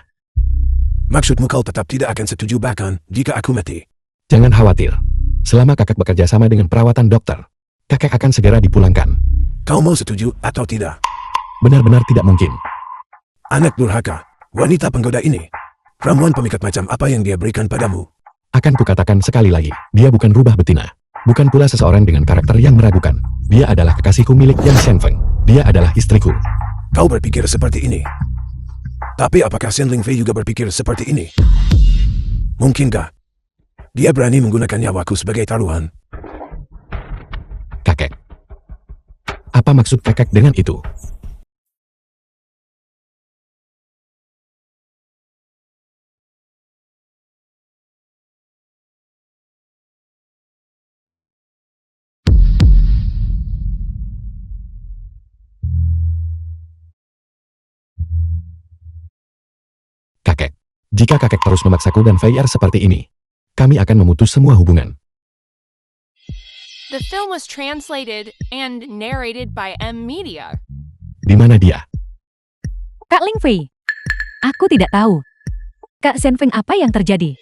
Maksudmu kau tetap tidak akan setuju bahkan jika aku mati? Jangan khawatir. Selama kakek bekerja sama dengan perawatan dokter, kakek akan segera dipulangkan. Kau mau setuju atau tidak? Benar-benar tidak mungkin. Anak durhaka, wanita penggoda ini. Ramuan pemikat macam apa yang dia berikan padamu? Akan kukatakan sekali lagi, dia bukan rubah betina. Bukan pula seseorang dengan karakter yang meragukan. Dia adalah kekasihku milik Yan Shenfeng. Dia adalah istriku. Kau berpikir seperti ini. Tapi apakah Shen Lingfei juga berpikir seperti ini? Mungkinkah dia berani menggunakan nyawaku sebagai taruhan? Kakek. Apa maksud kakek dengan itu? Kakek. Jika kakek terus memaksaku dan Fei Er seperti ini, kami akan memutus semua hubungan. The film was translated and narrated by M. Media. Di mana dia? Kak Lingfei, aku tidak tahu. Kak Senfeng, apa yang terjadi?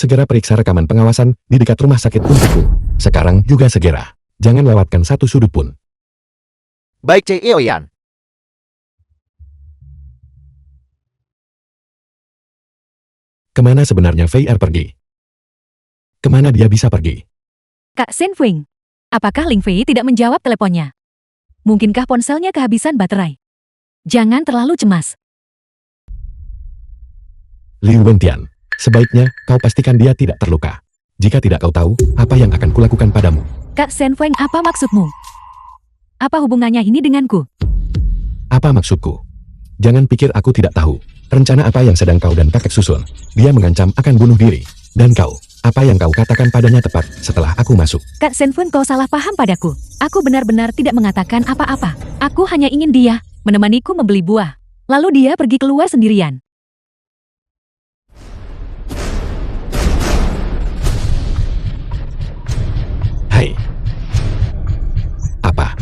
Segera periksa rekaman pengawasan di dekat rumah sakit untukku. Sekarang juga segera. Jangan lewatkan satu sudut pun. Baik Che Eoyan. Kemana sebenarnya Fei Er pergi? Kemana dia bisa pergi? Kak Shen Feng, apakah Ling Fei tidak menjawab teleponnya? Mungkinkah ponselnya kehabisan baterai? Jangan terlalu cemas. Liu Wentian, sebaiknya kau pastikan dia tidak terluka. Jika tidak kau tahu, apa yang akan kulakukan padamu? Kak Shen Feng, apa maksudmu? Apa hubungannya ini denganku? Apa maksudku? Jangan pikir aku tidak tahu. Rencana apa yang sedang kau dan kakek susun? Dia mengancam akan bunuh diri. Dan kau, apa yang kau katakan padanya tepat setelah aku masuk? Kak Shen Feng, kau salah paham padaku. Aku benar-benar tidak mengatakan apa-apa. Aku hanya ingin dia menemaniku membeli buah. Lalu dia pergi keluar sendirian. Hai. Apa?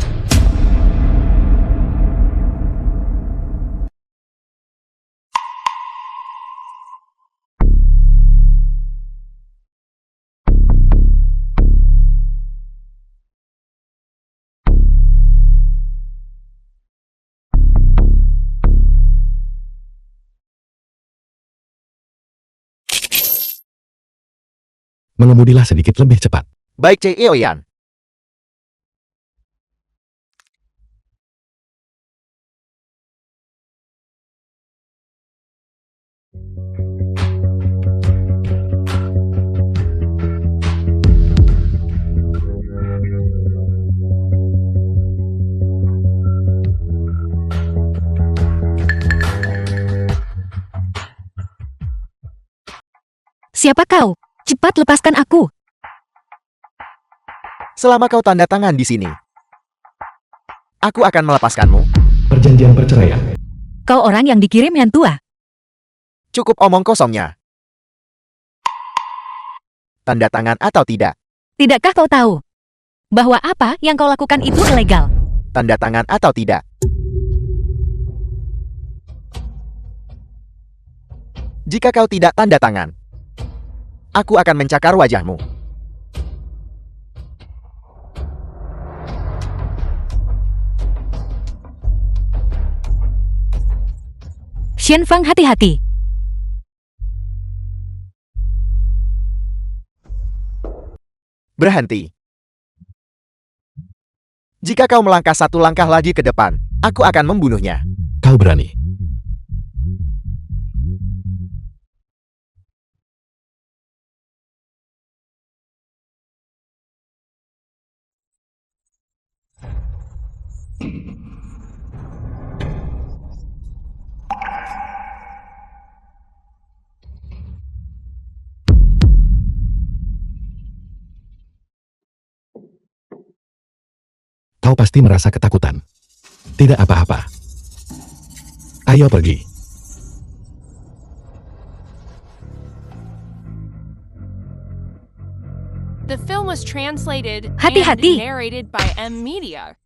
Mengemudilah sedikit lebih cepat. Baik Che Eoyan. Siapa kau? Cepat lepaskan aku. Selama kau tanda tangan di sini, aku akan melepaskanmu. Perjanjian perceraian. Kau orang yang dikirim yang tua. Cukup omong kosongnya. Tanda tangan atau tidak? Tidakkah kau tahu bahwa apa yang kau lakukan itu ilegal? Tanda tangan atau tidak? Jika kau tidak tanda tangan, aku akan mencakar wajahmu. Shen Feng, hati-hati. Berhenti. Jika kau melangkah satu langkah lagi ke depan, aku akan membunuhnya. Kau berani. Kau pasti merasa ketakutan. Tidak apa-apa. Ayo pergi. The film was translated and Hati-hati. narrated by M Media.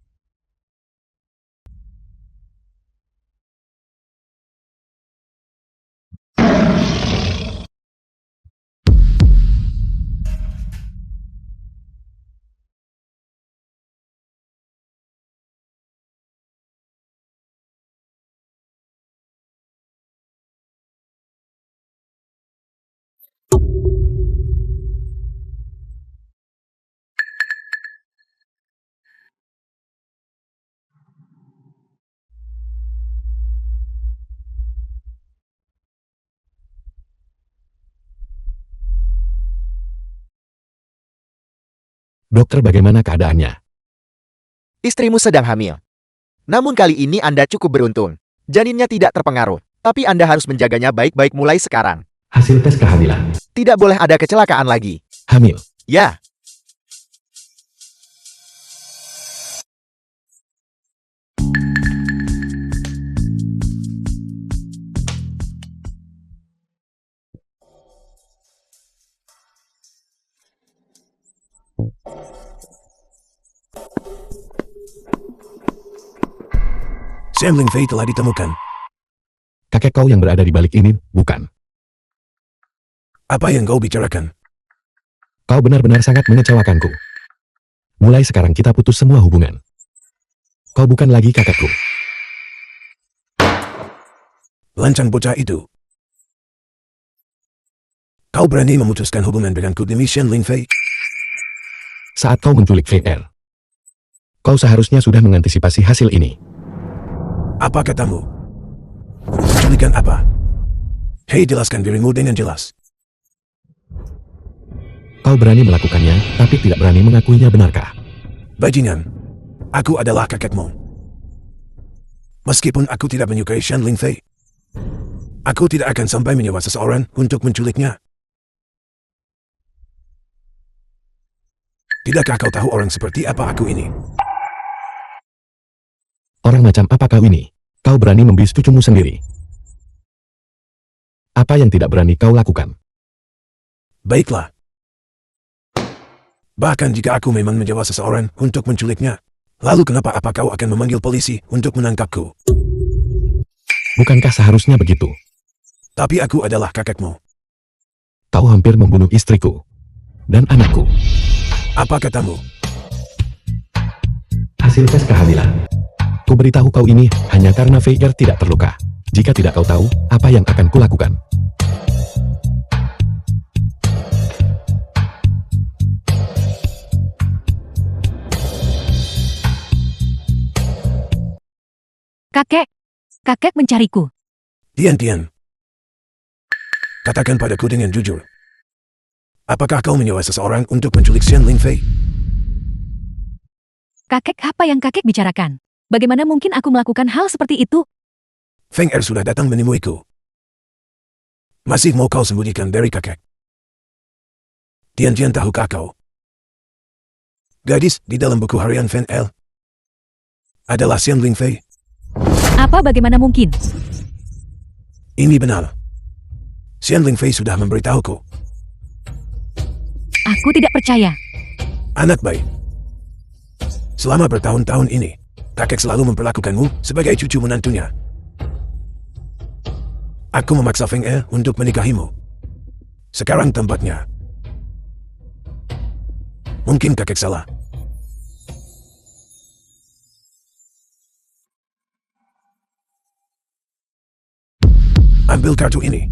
Dokter, bagaimana keadaannya? Istrimu sedang hamil. Namun kali ini Anda cukup beruntung. Janinnya tidak terpengaruh, tapi Anda harus menjaganya baik-baik mulai sekarang. Hasil tes kehamilan. Tidak boleh ada kecelakaan lagi. Hamil. Ya. Sam Ling Fei telah ditemukan. Kakek kau yang berada di balik ini, bukan? Apa yang kau bicarakan? Kau benar-benar sangat mengecewakanku. Mulai sekarang kita putus semua hubungan. Kau bukan lagi kakakku. Lancang bocah itu. Kau berani memutuskan hubungan denganku demi Shen Lingfei? Saat kau menculik VR, kau seharusnya sudah mengantisipasi hasil ini. Apa katamu? Penculikan apa? Hei, jelaskan dirimu dengan jelas. Kau berani melakukannya, tapi tidak berani mengakuinya, benarkah? Bajingan, aku adalah kakekmu. Meskipun aku tidak menyukai Shen Lingfei, aku tidak akan sampai menyewa seseorang untuk menculiknya. Tidakkah kau tahu orang seperti apa aku ini? Orang macam apa kau ini? Kau berani membius cucumu sendiri. Apa yang tidak berani kau lakukan? Baiklah. Bahkan jika aku memang menyewa seseorang untuk menculiknya, lalu kenapa kau akan memanggil polisi untuk menangkapku? Bukankah seharusnya begitu? Tapi aku adalah kakekmu. Kau hampir membunuh istriku dan anakku. Apa katamu? Hasil tes kehamilan. Ku beritahu kau ini hanya karena VR tidak terluka. Jika tidak kau tahu, apa yang akan kulakukan? Kakek mencariku. Tian. Katakan padaku dengan jujur. Apakah kau menyewa seseorang untuk menculik Shen Lingfei? Kakek, apa yang kakek bicarakan? Bagaimana mungkin aku melakukan hal seperti itu? Feng Er sudah datang menemuiku. Masih mau kau sembunyikan dari kakek? Tian, tahukah kau? Gadis di dalam buku harian Feng Er adalah Shen Lingfei. Apa bagaimana mungkin? Ini benar. Shen Lingfei sudah memberitahuku. Aku tidak percaya. Anak baik. Selama bertahun-tahun ini, kakek selalu memperlakukanmu sebagai cucu menantunya. Aku memaksa Feng Er untuk menikahimu. Sekarang tempatnya. Mungkin kakek salah. Ambil kartu ini.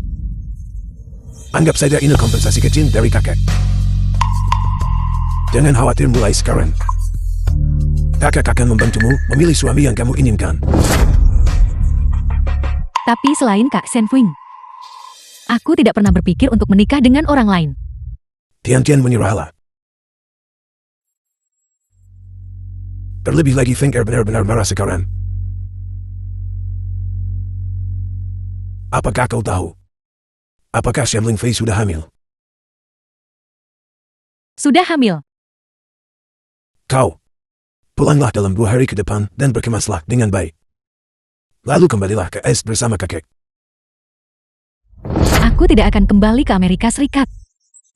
Anggap saja ini kompensasi kecil dari kakek. Jangan khawatir mulai sekarang. Kakek akan membantumu memilih suami yang kamu inginkan. Tapi selain Kak Senfuing, aku tidak pernah berpikir untuk menikah dengan orang lain. Tian, menyerahlah. Terlebih lagi Feng Er benar-benar marah sekarang. Apakah kau tahu? Apakah Shen Lingfei sudah hamil? Sudah hamil. Kau, pulanglah dalam 2 hari ke depan dan berkemaslah dengan baik. Lalu kembalilah ke es bersama kakek. Aku tidak akan kembali ke Amerika Serikat.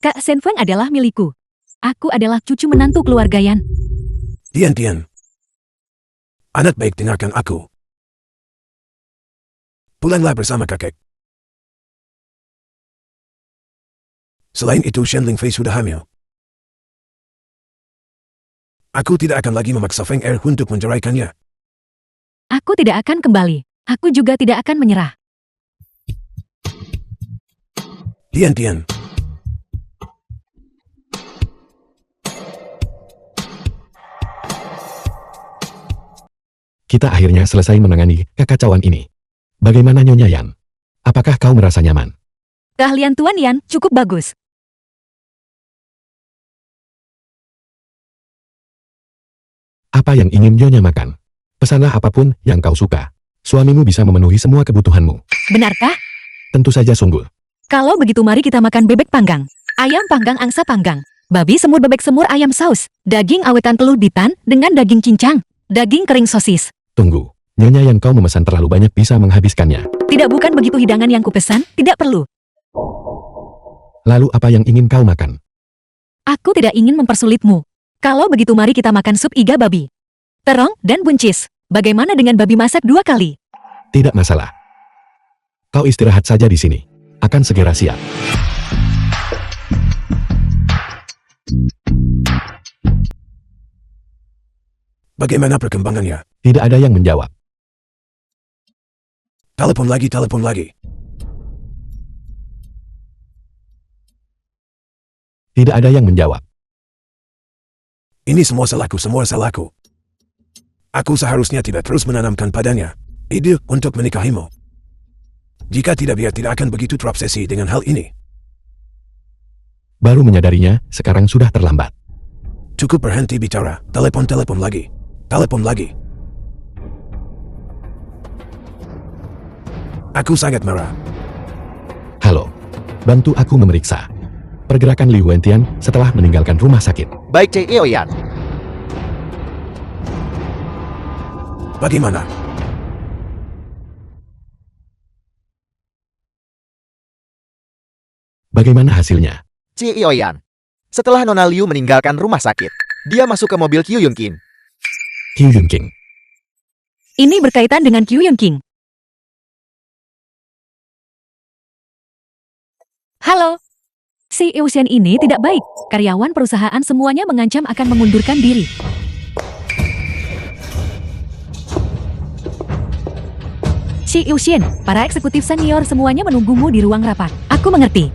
Kak Senfuing adalah milikku. Aku adalah cucu menantu keluarga Yan. Tian. Anak baik, dengarkan aku. Pulanglah bersama kakek. Selain itu, Shen Lingfei sudah hamil. Aku tidak akan lagi memaksa Feng Er untuk menceraikannya. Aku tidak akan kembali. Aku juga tidak akan menyerah. Tian. Kita akhirnya selesai menangani kekacauan ini. Bagaimana Nyonya Yan? Apakah kau merasa nyaman? Keahlian Tuan Yan cukup bagus. Apa yang ingin Nyonya makan? Pesanlah apapun yang kau suka. Suamimu bisa memenuhi semua kebutuhanmu. Benarkah? Tentu saja Sunggul. Kalau begitu mari kita makan bebek panggang, ayam panggang angsa panggang, babi semur bebek semur ayam saus, daging awetan telur ditan dengan daging cincang, daging kering sosis. Tunggu. Nyonya yang kau memesan terlalu banyak bisa menghabiskannya. Tidak, bukan begitu hidangan yang kupesan, tidak perlu. Lalu apa yang ingin kau makan? Aku tidak ingin mempersulitmu. Kalau begitu mari kita makan sup iga babi. Terong dan buncis. Bagaimana dengan babi masak 2 kali? Tidak masalah. Kau istirahat saja di sini. Akan segera siap. Bagaimana perkembangannya? Tidak ada yang menjawab. Telepon lagi, telepon lagi. Tidak ada yang menjawab. Ini semua salahku, semua salahku. Aku seharusnya tidak terus menanamkan padanya ide untuk menikahimu. Jika tidak, dia tidak akan begitu terobsesi dengan hal ini. Baru menyadarinya, sekarang sudah terlambat. Cukup berhenti bicara. Telepon lagi. Telepon lagi. Aku sangat marah. Halo, bantu aku memeriksa pergerakan Liu Wentian setelah meninggalkan rumah sakit. Baik Che Eoyan. Bagaimana? Bagaimana hasilnya? Che Eoyan. Setelah Nona Liu meninggalkan rumah sakit, dia masuk ke mobil Kyu Yun Kin. Kyu Yun King. Ini berkaitan dengan Kyu Yun King. Halo. Si Eushen ini tidak baik. Karyawan perusahaan semuanya mengancam akan mengundurkan diri. Si Eushen, para eksekutif senior semuanya menunggumu di ruang rapat. Aku mengerti.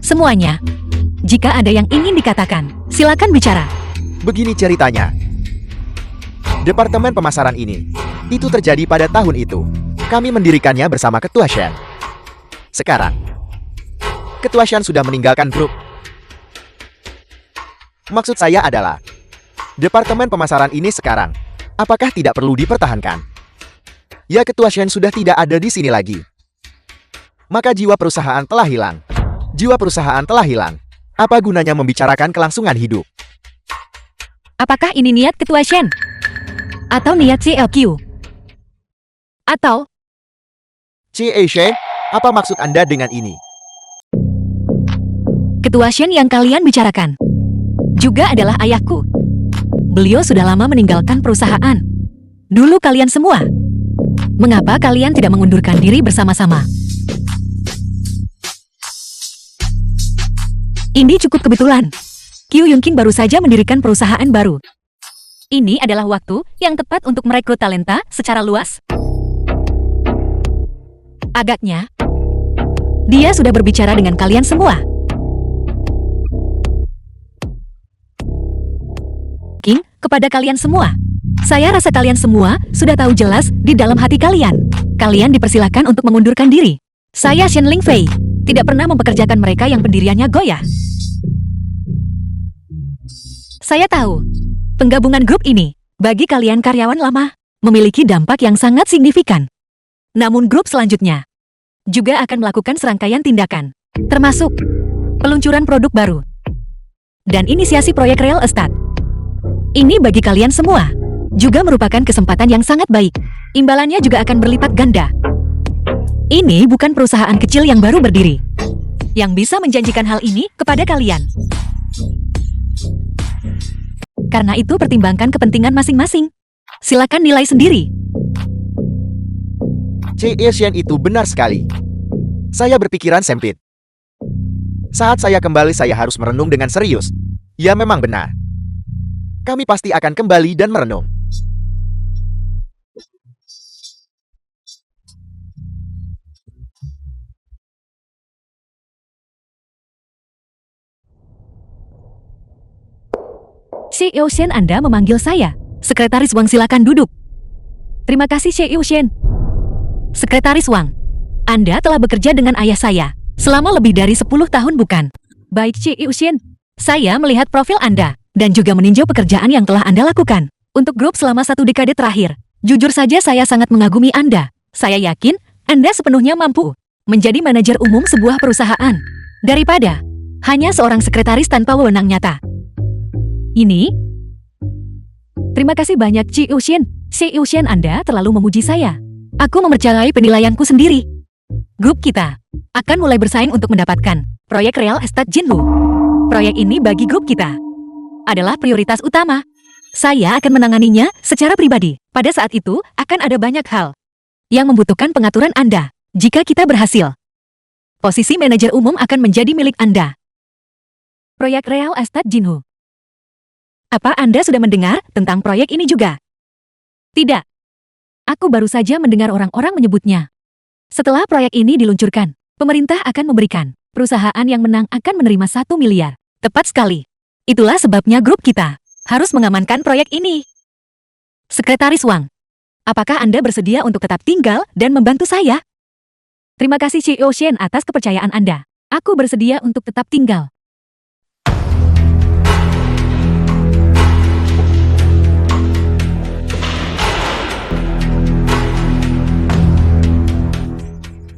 Semuanya. Jika ada yang ingin dikatakan, silakan bicara. Begini ceritanya. Departemen pemasaran ini, itu terjadi pada tahun itu. Kami mendirikannya bersama Ketua Shen. Sekarang, Ketua Shen sudah meninggalkan grup. Maksud saya adalah, Departemen pemasaran ini sekarang, apakah tidak perlu dipertahankan? Ya, Ketua Shen sudah tidak ada di sini lagi. Maka jiwa perusahaan telah hilang. Jiwa perusahaan telah hilang. Apa gunanya membicarakan kelangsungan hidup? Apakah ini niat Ketua Shen? Atau niat CLQ? Atau Che Shen, apa maksud Anda dengan ini? Ketua Shen yang kalian bicarakan juga adalah ayahku. Beliau sudah lama meninggalkan perusahaan. Dulu kalian semua, mengapa kalian tidak mengundurkan diri bersama-sama? Ini cukup kebetulan. Kyu Yun King baru saja mendirikan perusahaan baru. Ini adalah waktu yang tepat untuk merekrut talenta secara luas. Agaknya, dia sudah berbicara dengan kalian semua. King, kepada kalian semua. Saya rasa kalian semua sudah tahu jelas di dalam hati kalian. Kalian dipersilakan untuk mengundurkan diri. Saya Shen Lingfei, tidak pernah mempekerjakan mereka yang pendiriannya goyah. Saya tahu, penggabungan grup ini, bagi kalian karyawan lama, memiliki dampak yang sangat signifikan. Namun grup selanjutnya juga akan melakukan serangkaian tindakan, termasuk peluncuran produk baru dan inisiasi proyek real estate. Ini bagi kalian semua juga merupakan kesempatan yang sangat baik. Imbalannya juga akan berlipat ganda. Ini bukan perusahaan kecil yang baru berdiri yang bisa menjanjikan hal ini kepada kalian. Karena itu pertimbangkan kepentingan masing-masing. Silakan nilai sendiri. Che Shen itu benar sekali. Saya berpikiran sempit. Saat saya kembali saya harus merenung dengan serius. Ya memang benar. Kami pasti akan kembali dan merenung. Xie Eushen, Anda memanggil saya. Sekretaris Wang, silakan duduk. Terima kasih Xie Eushen. Sekretaris Wang, Anda telah bekerja dengan ayah saya selama lebih dari 10 tahun bukan? Baik Xie Eushen, saya melihat profil Anda dan juga meninjau pekerjaan yang telah Anda lakukan untuk grup selama 1 dekade terakhir. Jujur saja saya sangat mengagumi Anda. Saya yakin Anda sepenuhnya mampu menjadi manajer umum sebuah perusahaan daripada hanya seorang sekretaris tanpa wewenang nyata. Ini? Terima kasih banyak Xie Eushen. Xie Eushen, Anda terlalu memuji saya. Aku mempercayai penilaianku sendiri. Grup kita akan mulai bersaing untuk mendapatkan proyek real estate Jinlu. Proyek ini bagi grup kita adalah prioritas utama. Saya akan menanganinya secara pribadi. Pada saat itu, akan ada banyak hal yang membutuhkan pengaturan Anda. Jika kita berhasil, posisi manajer umum akan menjadi milik Anda. Proyek Real Estate Jinhu. Apa Anda sudah mendengar tentang proyek ini juga? Tidak. Aku baru saja mendengar orang-orang menyebutnya. Setelah proyek ini diluncurkan, pemerintah akan memberikan perusahaan yang menang akan menerima 1 miliar. Tepat sekali. Itulah sebabnya grup kita harus mengamankan proyek ini. Sekretaris Wang, apakah Anda bersedia untuk tetap tinggal dan membantu saya? Terima kasih CEO Shen atas kepercayaan Anda. Aku bersedia untuk tetap tinggal.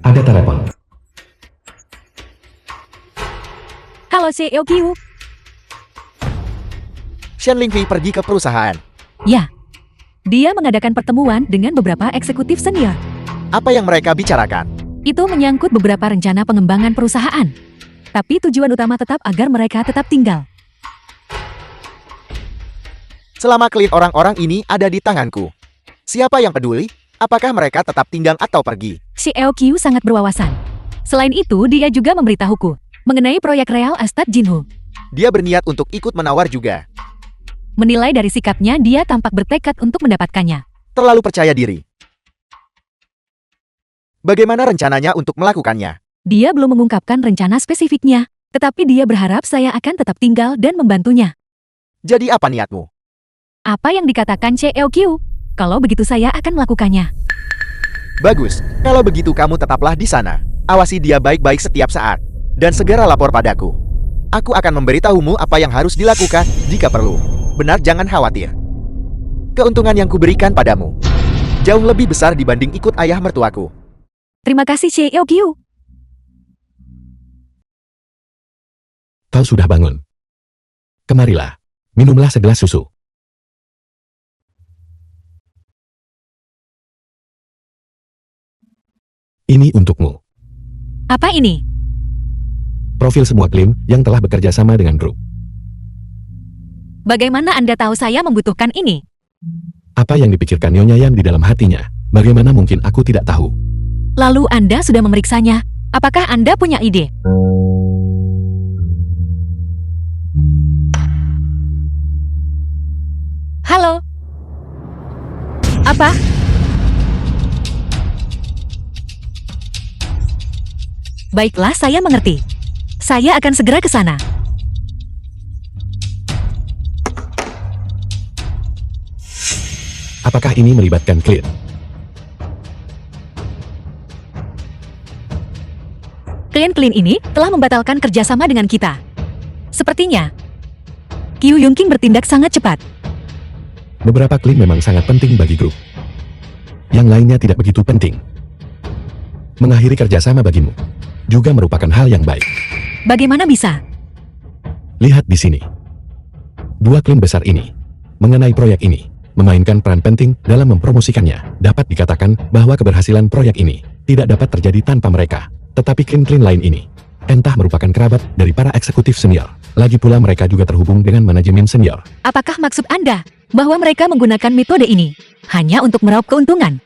Ada telepon. Halo CEO Qiu. Shen Lingfei pergi ke perusahaan. Ya. Dia mengadakan pertemuan dengan beberapa eksekutif senior. Apa yang mereka bicarakan? Itu menyangkut beberapa rencana pengembangan perusahaan. Tapi tujuan utama tetap agar mereka tetap tinggal. Selama klien orang-orang ini ada di tanganku. Siapa yang peduli? Apakah mereka tetap tinggal atau pergi? CEO Qiu sangat berwawasan. Selain itu, dia juga memberitahuku mengenai proyek Real Estate Jinhu. Dia berniat untuk ikut menawar juga. Menilai dari sikapnya, dia tampak bertekad untuk mendapatkannya. Terlalu percaya diri. Bagaimana rencananya untuk melakukannya? Dia belum mengungkapkan rencana spesifiknya, tetapi dia berharap saya akan tetap tinggal dan membantunya. Jadi apa niatmu? Apa yang dikatakan CEO Qiu? Kalau begitu saya akan melakukannya. Bagus, kalau begitu kamu tetaplah di sana. Awasi dia baik-baik setiap saat. Dan segera lapor padaku. Aku akan memberitahumu apa yang harus dilakukan jika perlu. Benar, jangan khawatir. Keuntungan yang kuberikan padamu jauh lebih besar dibanding ikut ayah mertuaku. Terima kasih CEO Qiu. Kau sudah bangun. Kemarilah, minumlah segelas susu. Ini untukmu. Apa ini? Profil semua klien yang telah bekerja sama dengan grup. Bagaimana Anda tahu saya membutuhkan ini? Apa yang dipikirkan Nyonya Yan di dalam hatinya? Bagaimana mungkin aku tidak tahu? Lalu Anda sudah memeriksanya. Apakah Anda punya ide? Halo? Apa? Baiklah, saya mengerti. Saya akan segera ke sana. Apakah ini melibatkan klien? Klien-klien ini telah membatalkan kerjasama dengan kita. Sepertinya, Qiu Yunqing bertindak sangat cepat. Beberapa klien memang sangat penting bagi grup. Yang lainnya tidak begitu penting. Mengakhiri kerjasama bagimu juga merupakan hal yang baik. Bagaimana bisa? Lihat di sini. Dua klien besar ini, mengenai proyek ini, memainkan peran penting dalam mempromosikannya. Dapat dikatakan bahwa keberhasilan proyek ini tidak dapat terjadi tanpa mereka. Tetapi klien-klien lain ini, entah merupakan kerabat dari para eksekutif senior. Lagi pula mereka juga terhubung dengan manajemen senior. Apakah maksud Anda bahwa mereka menggunakan metode ini hanya untuk meraup keuntungan?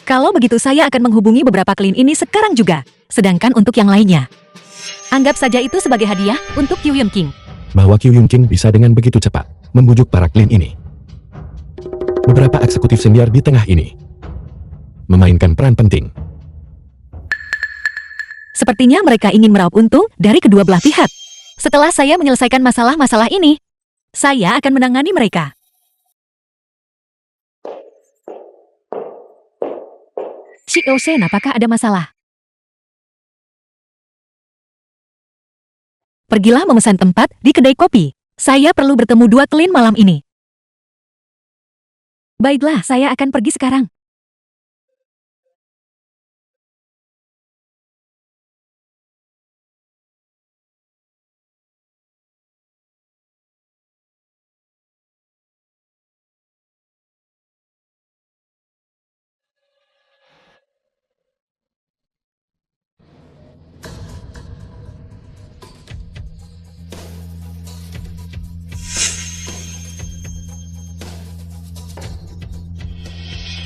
Kalau begitu saya akan menghubungi beberapa klien ini sekarang juga. Sedangkan untuk yang lainnya, anggap saja itu sebagai hadiah untuk Qiu Yunqing. Bahwa Qiu Yunqing bisa dengan begitu cepat membujuk para klien ini. Beberapa eksekutif senior di tengah ini memainkan peran penting. Sepertinya mereka ingin meraup untung dari kedua belah pihak. Setelah saya menyelesaikan masalah-masalah ini, saya akan menangani mereka. CEO Shen, apakah ada masalah? Pergilah memesan tempat di kedai kopi. Saya perlu bertemu dua klien malam ini. Baiklah, saya akan pergi sekarang.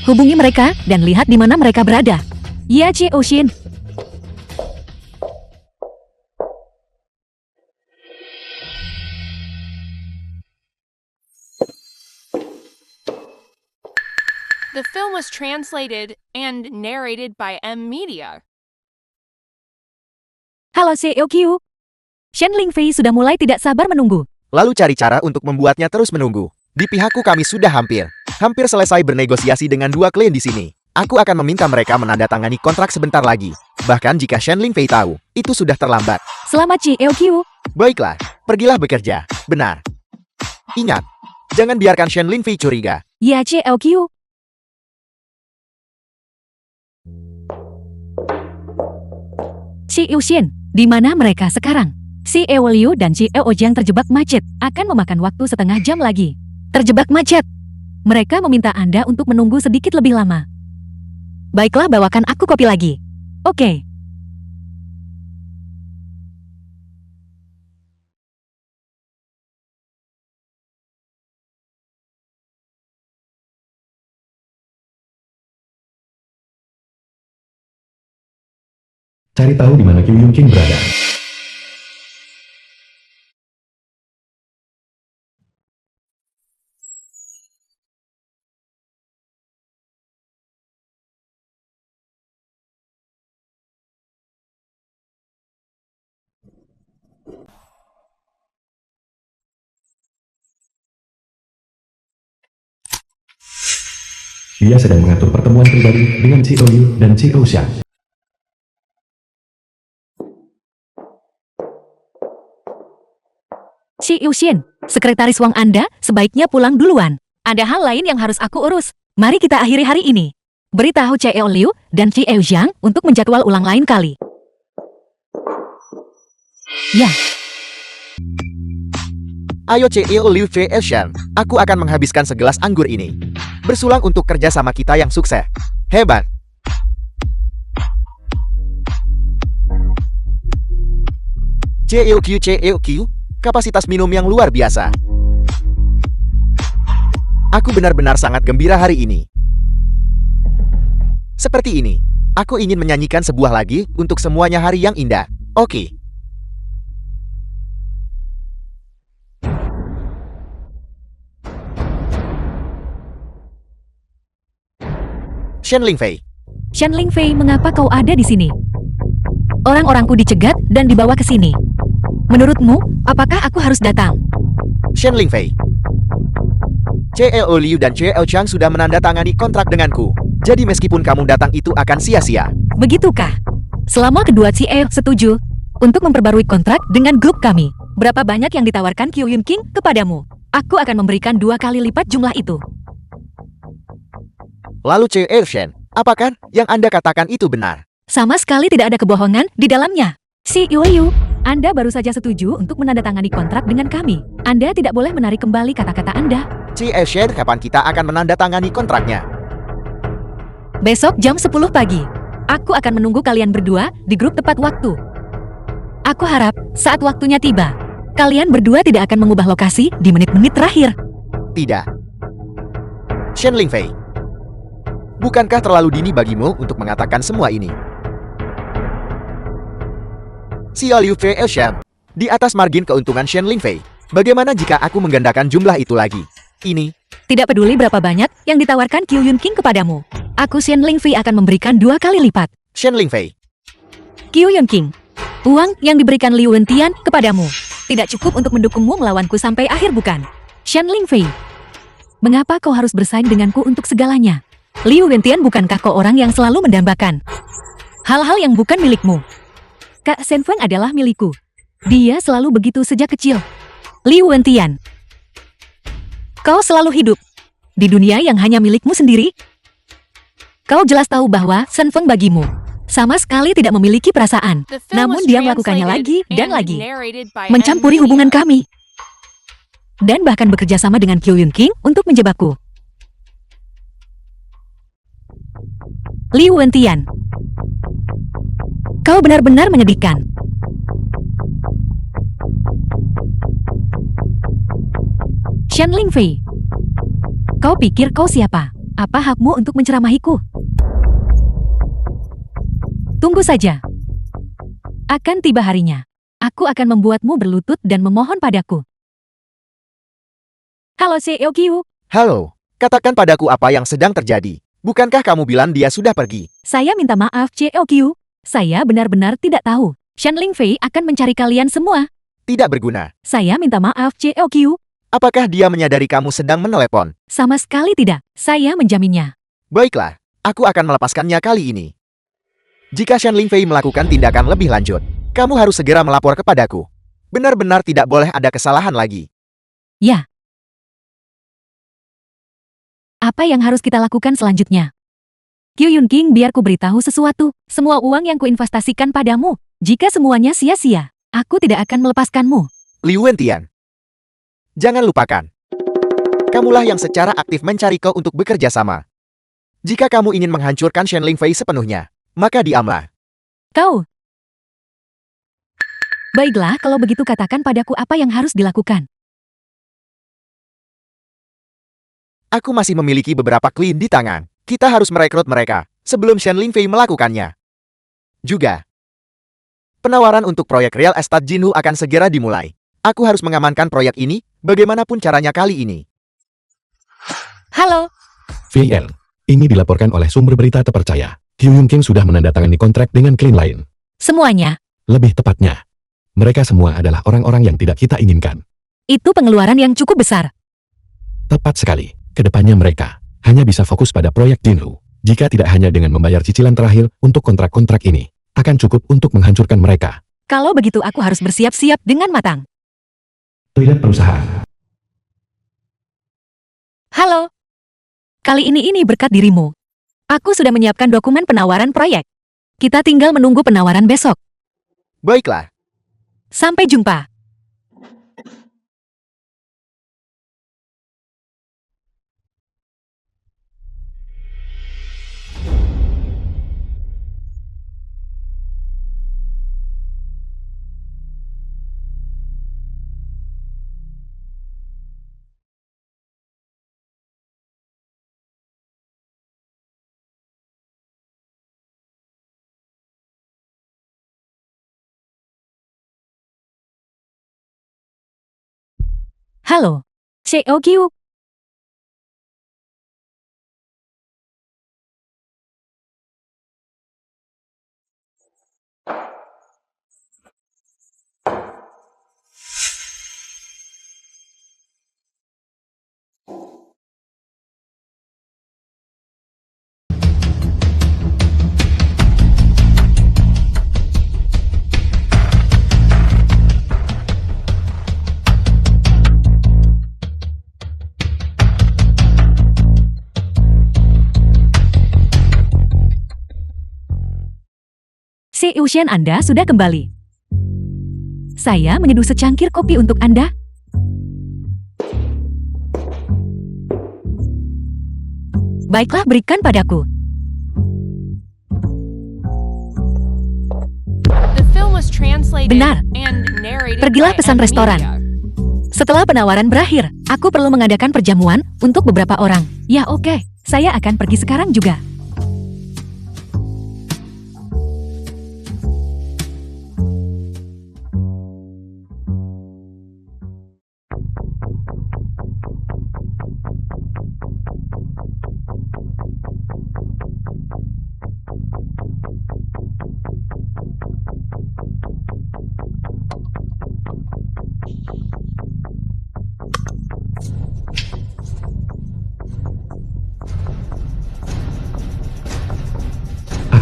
Hubungi mereka dan lihat di mana mereka berada. Ya, Cheo Shin. The film was translated and narrated by M Media. Halo Cheo Q. Shen Lingfei sudah mulai tidak sabar menunggu. Lalu cari cara untuk membuatnya terus menunggu. Di pihakku kami sudah hampir selesai bernegosiasi dengan dua klien di sini. Aku akan meminta mereka menandatangani kontrak sebentar lagi. Bahkan jika Shen Lingfei tahu, itu sudah terlambat. Selamat Cheo Q. Baiklah, pergilah bekerja. Benar. Ingat, jangan biarkan Shen Lingfei curiga. Ya, Cheo Q. Cheo Shin, di mana mereka sekarang? Cheo Liu dan Cheo Jiang terjebak macet, akan memakan waktu setengah jam lagi. Terjebak macet. Mereka meminta Anda untuk menunggu sedikit lebih lama. Baiklah, bawakan aku kopi lagi. Oke. Cari tahu di mana Kyu Yun King berada. Dia sedang mengatur pertemuan pribadi dengan Cheo Liu dan Cheo Xiang. Cheo Shin, sekretaris Wang Anda sebaiknya pulang duluan. Ada hal lain yang harus aku urus. Mari kita akhiri hari ini. Beritahu Cheo Liu dan Cheo Jiang untuk menjadwal ulang lain kali. Ya, Ayo Cheo Liu Cheo Shan, aku akan menghabiskan segelas anggur ini. Bersulang untuk kerja sama kita yang sukses. Hebat. Cheo Q, kapasitas minum yang luar biasa. Aku benar-benar sangat gembira hari ini. Seperti ini, aku ingin menyanyikan sebuah lagi untuk semuanya hari yang indah. Oke. Shen Lingfei. Shen Lingfei, mengapa kau ada di sini? Orang-orangku dicegat dan dibawa ke sini. Menurutmu, apakah aku harus datang? Shen Lingfei. Cheo Liu dan Cheo Chang sudah menandatangani kontrak denganku. Jadi meskipun kamu datang itu akan sia-sia. Begitukah? Selama kedua Cheo setuju untuk memperbarui kontrak dengan grup kami, berapa banyak yang ditawarkan Kyu Yun King kepadamu? Aku akan memberikan 2 kali lipat jumlah itu. Lalu Cheo Shen, apakah yang Anda katakan itu benar? Sama sekali tidak ada kebohongan di dalamnya. Cheo Liu, Anda baru saja setuju untuk menandatangani kontrak dengan kami. Anda tidak boleh menarik kembali kata-kata Anda. Cheo Shen, kapan kita akan menandatangani kontraknya? Besok jam 10 pagi. Aku akan menunggu kalian berdua di grup tepat waktu. Aku harap saat waktunya tiba, kalian berdua tidak akan mengubah lokasi di menit-menit terakhir. Tidak. Shen Lingfei, bukankah terlalu dini bagimu untuk mengatakan semua ini? Xiao Liu Fei Shen, di atas margin keuntungan Shen Lingfei, bagaimana jika aku menggandakan jumlah itu lagi? Ini Tidak peduli berapa banyak yang ditawarkan Kyu Yun King kepadamu. Aku Shen Lingfei akan memberikan 2 kali lipat. Shen Lingfei. Kyu Yun King, uang yang diberikan Liu Wentian kepadamu tidak cukup untuk mendukungmu melawanku sampai akhir, bukan? Shen Lingfei, mengapa kau harus bersaing denganku untuk segalanya? Liu Wentian bukankah kau orang yang selalu mendambakan hal-hal yang bukan milikmu? Kak Shen Feng adalah milikku. Dia selalu begitu sejak kecil. Liu Wentian, kau selalu hidup di dunia yang hanya milikmu sendiri. Kau jelas tahu bahwa Shen Feng bagimu sama sekali tidak memiliki perasaan. The film Namun was dia melakukannya lagi translated dan and lagi, narrated by mencampuri M hubungan Media. kami, dan bahkan bekerja sama dengan Kyu Yun King untuk menjebakku. Liu Wentian, kau benar-benar menyedihkan. Shen Lingfei, kau pikir kau siapa? Apa hakmu untuk menceramahiku? Tunggu saja. Akan tiba harinya. Aku akan membuatmu berlutut dan memohon padaku. Halo CEO Q. Halo, katakan padaku apa yang sedang terjadi. Bukankah kamu bilang dia sudah pergi? Saya minta maaf CEO Q. Saya benar-benar tidak tahu. Shanling Fei akan mencari kalian semua. Tidak berguna. Saya minta maaf CEO Q. Apakah dia menyadari kamu sedang menelepon? Sama sekali tidak. Saya menjaminnya. Baiklah, aku akan melepaskannya kali ini. Jika Shanling Fei melakukan tindakan lebih lanjut, kamu harus segera melapor kepadaku. Benar-benar tidak boleh ada kesalahan lagi. Ya. Apa yang harus kita lakukan selanjutnya? Q Yun King, biar ku beritahu sesuatu. Semua uang yang kuinvestasikan padamu, jika semuanya sia-sia, aku tidak akan melepaskanmu. Liu Wentian. Jangan lupakan. Kamulah yang secara aktif mencari kau untuk bekerja sama. Jika kamu ingin menghancurkan Shanling Fei sepenuhnya, maka diamlah. Kau. Baiklah, kalau begitu katakan padaku apa yang harus dilakukan. Aku masih memiliki beberapa klien di tangan. Kita harus merekrut mereka sebelum Shanling Fei melakukannya. Juga, penawaran untuk proyek real estate Jinhu akan segera dimulai. Aku harus mengamankan proyek ini, bagaimanapun caranya kali ini. Halo. VL. Ini dilaporkan oleh sumber berita terpercaya. Q Yun King sudah menandatangani kontrak dengan klien lain. Semuanya. Lebih tepatnya, mereka semua adalah orang-orang yang tidak kita inginkan. Itu pengeluaran yang cukup besar. Tepat sekali. Kedepannya mereka hanya bisa fokus pada proyek Jinhu. Jika tidak hanya dengan membayar cicilan terakhir untuk kontrak-kontrak ini, akan cukup untuk menghancurkan mereka. Kalau begitu aku harus bersiap-siap dengan matang. Toilet perusahaan. Halo. Kali ini berkat dirimu. Aku sudah menyiapkan dokumen penawaran proyek. Kita tinggal menunggu penawaran besok. Baiklah. Sampai jumpa. Halo. CEO Q. CEO Shen, Anda sudah kembali. Saya menyeduh secangkir kopi untuk Anda. Baiklah, berikan padaku. The film was translated Benar. and narrated Pergilah by pesan M restoran. Media. Setelah penawaran berakhir, aku perlu mengadakan perjamuan untuk beberapa orang. Ya oke, saya akan pergi sekarang juga.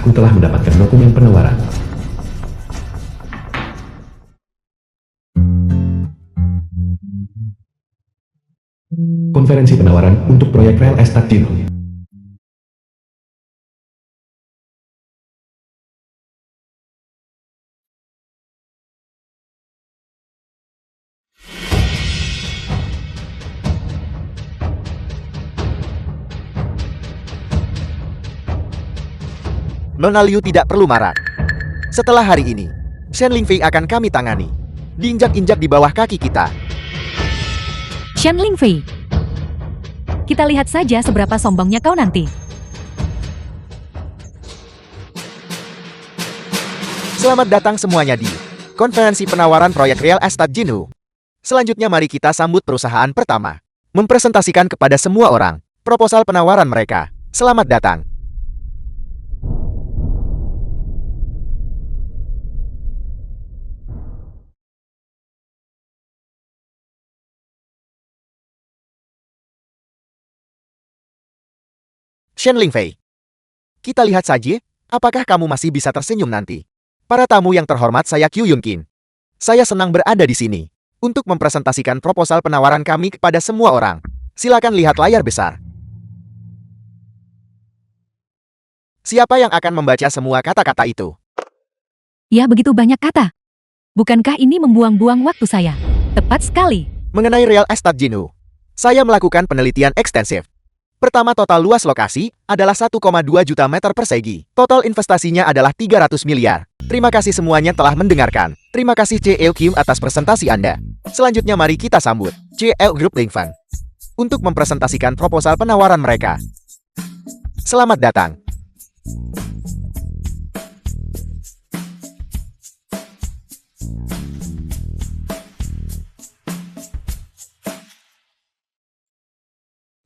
Aku telah mendapatkan dokumen penawaran. Konferensi penawaran untuk proyek real estate Jinhu. Nona Liu tidak perlu marah. Setelah hari ini, Shanling Fei akan kami tangani. Diinjak-injak di bawah kaki kita. Shanling Fei. Q Kita lihat saja seberapa sombongnya kau nanti. Selamat datang semuanya di konferensi penawaran proyek Real Estate Jinwu. Selanjutnya mari kita sambut perusahaan pertama. Mempresentasikan kepada semua orang proposal penawaran mereka. Selamat datang. Shen Lingfei. Kita lihat saja, apakah kamu masih bisa tersenyum nanti. Para tamu yang terhormat, saya Qiu Yunqin. Saya senang berada di sini untuk mempresentasikan proposal penawaran kami kepada semua orang. Silakan lihat layar besar. Siapa yang akan membaca semua kata-kata itu? Ya, begitu banyak kata. Bukankah ini membuang-buang waktu saya? Tepat sekali. Mengenai Real Estate Jinwu, saya melakukan penelitian ekstensif. Pertama, total luas lokasi adalah 1,2 juta meter persegi. Total investasinya adalah 300 miliar. Terima kasih semuanya telah mendengarkan. Terima kasih CL atas presentasi Anda. Selanjutnya mari kita sambut CL Group Lingfan untuk mempresentasikan proposal penawaran mereka. Selamat datang.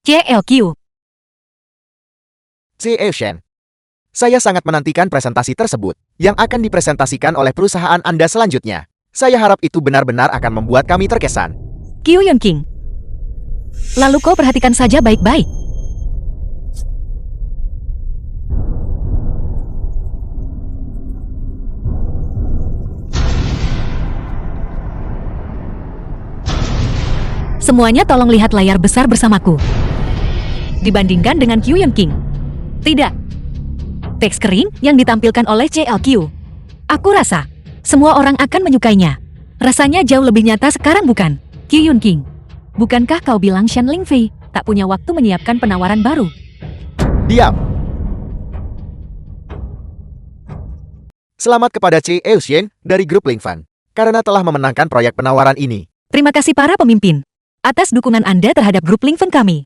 CLQ. CL Shen. Saya sangat menantikan presentasi tersebut yang akan dipresentasikan oleh perusahaan Anda selanjutnya. Saya harap itu benar-benar akan membuat kami terkesan. Qiu Yunqing. Lalu kau perhatikan saja baik-baik. Semuanya tolong lihat layar besar bersamaku. Dibandingkan dengan Qiu Yunqing. Tidak. Teks kering yang ditampilkan oleh CLQ. Aku rasa semua orang akan menyukainya. Rasanya jauh lebih nyata sekarang, bukan? Qiu Yunqing. Bukankah kau bilang Shen Lingfei tak punya waktu menyiapkan penawaran baru? Diam. Selamat kepada CL Shen dari Grup Lingfan karena telah memenangkan proyek penawaran ini. Terima kasih para pemimpin atas dukungan Anda terhadap Grup Lingfan kami.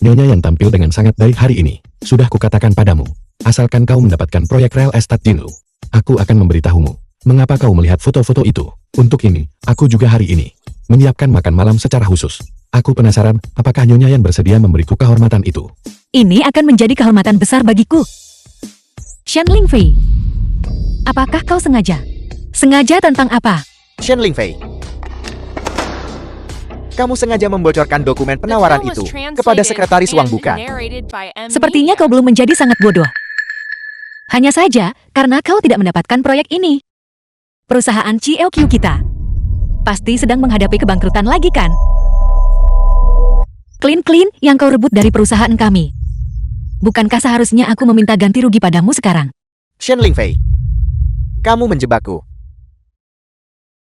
Nyonya yang tampil dengan sangat baik hari ini. Sudah kukatakan padamu, asalkan kau mendapatkan proyek Real Estate Jinwu, aku akan memberitahumu mengapa kau melihat foto-foto itu. Untuk ini, aku juga hari ini menyiapkan makan malam secara khusus. Aku penasaran, apakah Nyonya yang bersedia memberiku kehormatan itu? Ini akan menjadi kehormatan besar bagiku. Shen Lingfei, apakah kau sengaja? Sengaja tentang apa? Shen Lingfei. Kamu sengaja membocorkan dokumen penawaran itu kepada sekretaris uang, bukan? Sepertinya kau belum menjadi sangat bodoh. Hanya saja karena kau tidak mendapatkan proyek ini. Perusahaan CLQ kita pasti sedang menghadapi kebangkrutan lagi, kan? Klien-klien yang kau rebut dari perusahaan kami. Bukankah seharusnya aku meminta ganti rugi padamu sekarang? Shen Lingfei, kamu menjebakku.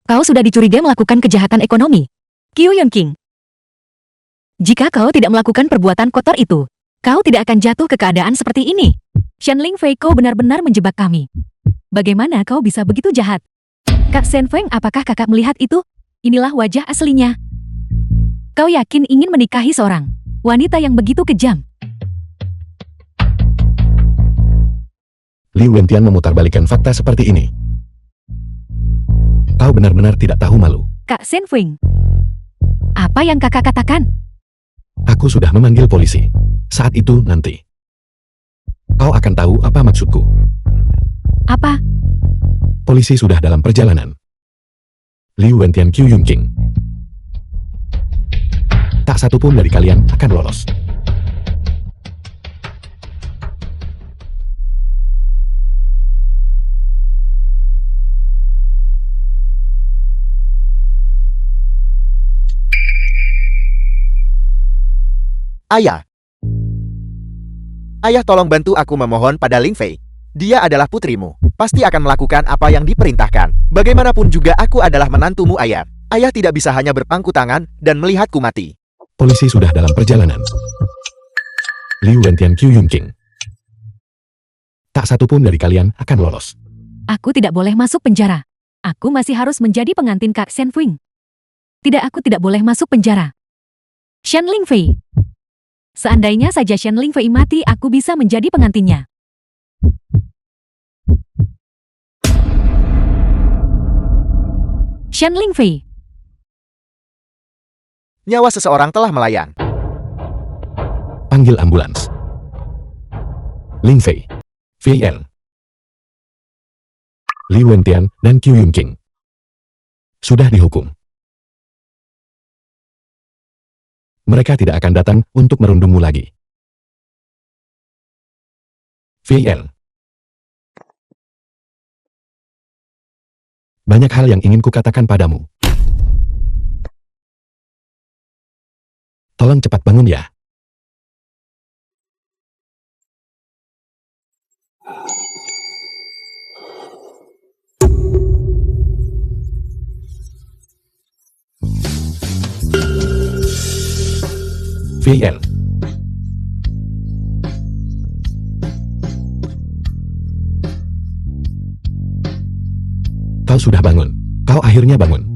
Kau sudah dicurigai melakukan kejahatan ekonomi. Qiu Yunqing. Jika kau tidak melakukan perbuatan kotor itu, kau tidak akan jatuh ke keadaan seperti ini. Shen Lingfei, kau benar-benar menjebak kami. Bagaimana kau bisa begitu jahat? Kak Shen Feng, apakah kakak melihat itu? Inilah wajah aslinya. Kau yakin ingin menikahi seorang wanita yang begitu kejam? Liu Wentian memutarbalikkan fakta seperti ini. Kau benar-benar tidak tahu malu. Kak Shen Feng, apa yang kakak katakan? Aku sudah memanggil polisi. Saat itu nanti, kau akan tahu apa maksudku. Apa? Polisi sudah dalam perjalanan. Liu Wentian, Qiu Yunqing. Tak satu pun dari kalian akan lolos. Ayah. Ayah, tolong bantu aku memohon pada Lingfei. Dia adalah putrimu. Pasti akan melakukan apa yang diperintahkan. Bagaimanapun juga aku adalah menantumu, ayah. Ayah tidak bisa hanya berpangku tangan dan melihatku mati. Polisi sudah dalam perjalanan. Liu Wentian Qiu Yunqing. Tak satu pun dari kalian akan lolos. Aku tidak boleh masuk penjara. Aku masih harus menjadi pengantin Kak Shen Fuing. Tidak, aku tidak boleh masuk penjara. Shen Lingfei. Seandainya saja Shen Lingfei mati, aku bisa menjadi pengantinnya. Shen Lingfei. Nyawa seseorang telah melayang. Panggil ambulans. Ling Fei, Fei El, Liu Wentian, dan Qiu Yunqing sudah dihukum. Mereka tidak akan datang untuk merundungmu lagi. Fei El. Banyak hal yang ingin kukatakan padamu. Tolong cepat bangun ya. VL. Kau sudah bangun. Kau akhirnya bangun.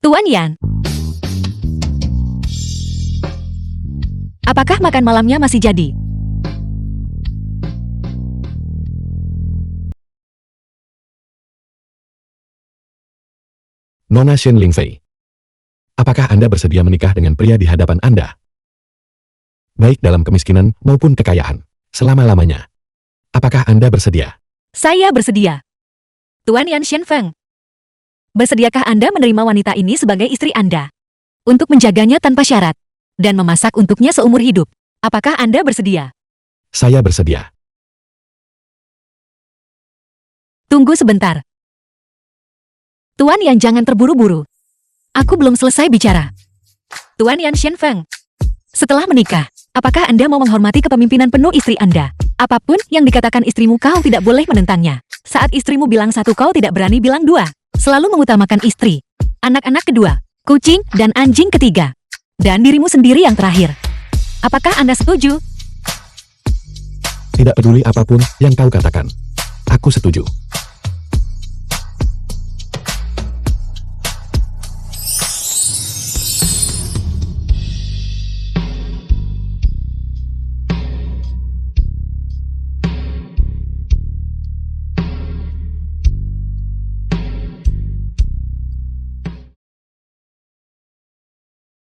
Tuan Yan. Apakah makan malamnya masih jadi? Nona Shen Lingfei. Apakah Anda bersedia menikah dengan pria di hadapan Anda? Baik dalam kemiskinan maupun kekayaan, selama-lamanya. Apakah Anda bersedia? Saya bersedia. Tuan Yan Shenfeng. Bersediakah Anda menerima wanita ini sebagai istri Anda? Untuk menjaganya tanpa syarat, dan memasak untuknya seumur hidup. Apakah Anda bersedia? Saya bersedia. Tunggu sebentar. Tuan Yan, jangan terburu-buru. Aku belum selesai bicara. Tuan Yan Shenfeng. Setelah menikah, apakah Anda mau menghormati kepemimpinan penuh istri Anda? Apapun yang dikatakan istrimu, kau tidak boleh menentangnya. Saat istrimu bilang satu, kau tidak berani bilang dua. Selalu mengutamakan istri, anak-anak kedua, kucing dan anjing ketiga, dan dirimu sendiri yang terakhir. Apakah Anda setuju? Tidak peduli apapun yang kau katakan. Aku setuju.